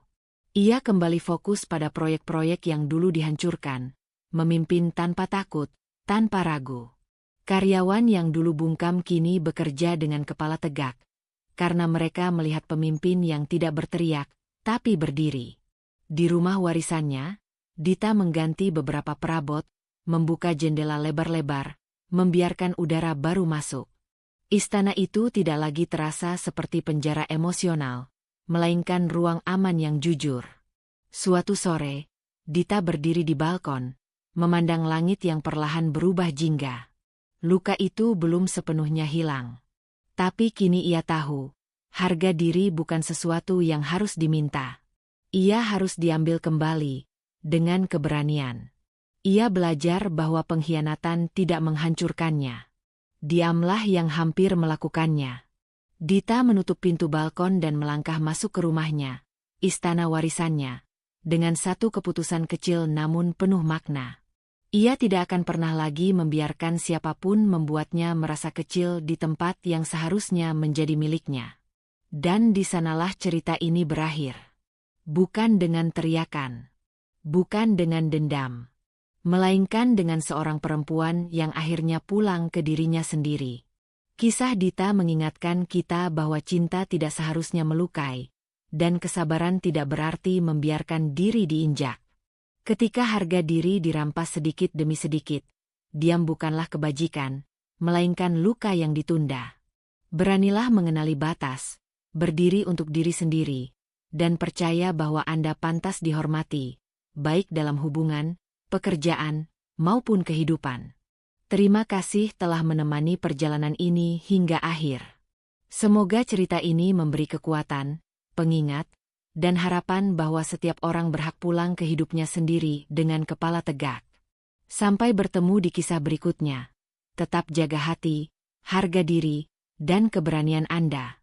Ia kembali fokus pada proyek-proyek yang dulu dihancurkan, memimpin tanpa takut, tanpa ragu. Karyawan yang dulu bungkam kini bekerja dengan kepala tegak, karena mereka melihat pemimpin yang tidak berteriak, tapi berdiri. Di rumah warisannya, Dita mengganti beberapa perabot, membuka jendela lebar-lebar, membiarkan udara baru masuk. Istana itu tidak lagi terasa seperti penjara emosional, melainkan ruang aman yang jujur. Suatu sore, Dita berdiri di balkon, memandang langit yang perlahan berubah jingga. Luka itu belum sepenuhnya hilang. Tapi kini ia tahu, harga diri bukan sesuatu yang harus diminta. Ia harus diambil kembali, dengan keberanian. Ia belajar bahwa pengkhianatan tidak menghancurkannya. Diamlah yang hampir melakukannya. Dita menutup pintu balkon dan melangkah masuk ke rumahnya, istana warisannya, dengan satu keputusan kecil namun penuh makna. Ia tidak akan pernah lagi membiarkan siapapun membuatnya merasa kecil di tempat yang seharusnya menjadi miliknya. Dan di sanalah cerita ini berakhir. Bukan dengan teriakan. Bukan dengan dendam. Melainkan dengan seorang perempuan yang akhirnya pulang ke dirinya sendiri. Kisah Dita mengingatkan kita bahwa cinta tidak seharusnya melukai, dan kesabaran tidak berarti membiarkan diri diinjak. Ketika harga diri dirampas sedikit demi sedikit, diam bukanlah kebajikan, melainkan luka yang ditunda. Beranilah mengenali batas, berdiri untuk diri sendiri, dan percaya bahwa Anda pantas dihormati, baik dalam hubungan, pekerjaan, maupun kehidupan. Terima kasih telah menemani perjalanan ini hingga akhir. Semoga cerita ini memberi kekuatan, pengingat, dan harapan bahwa setiap orang berhak pulang ke hidupnya sendiri dengan kepala tegak. Sampai bertemu di kisah berikutnya. Tetap jaga hati, harga diri, dan keberanian Anda.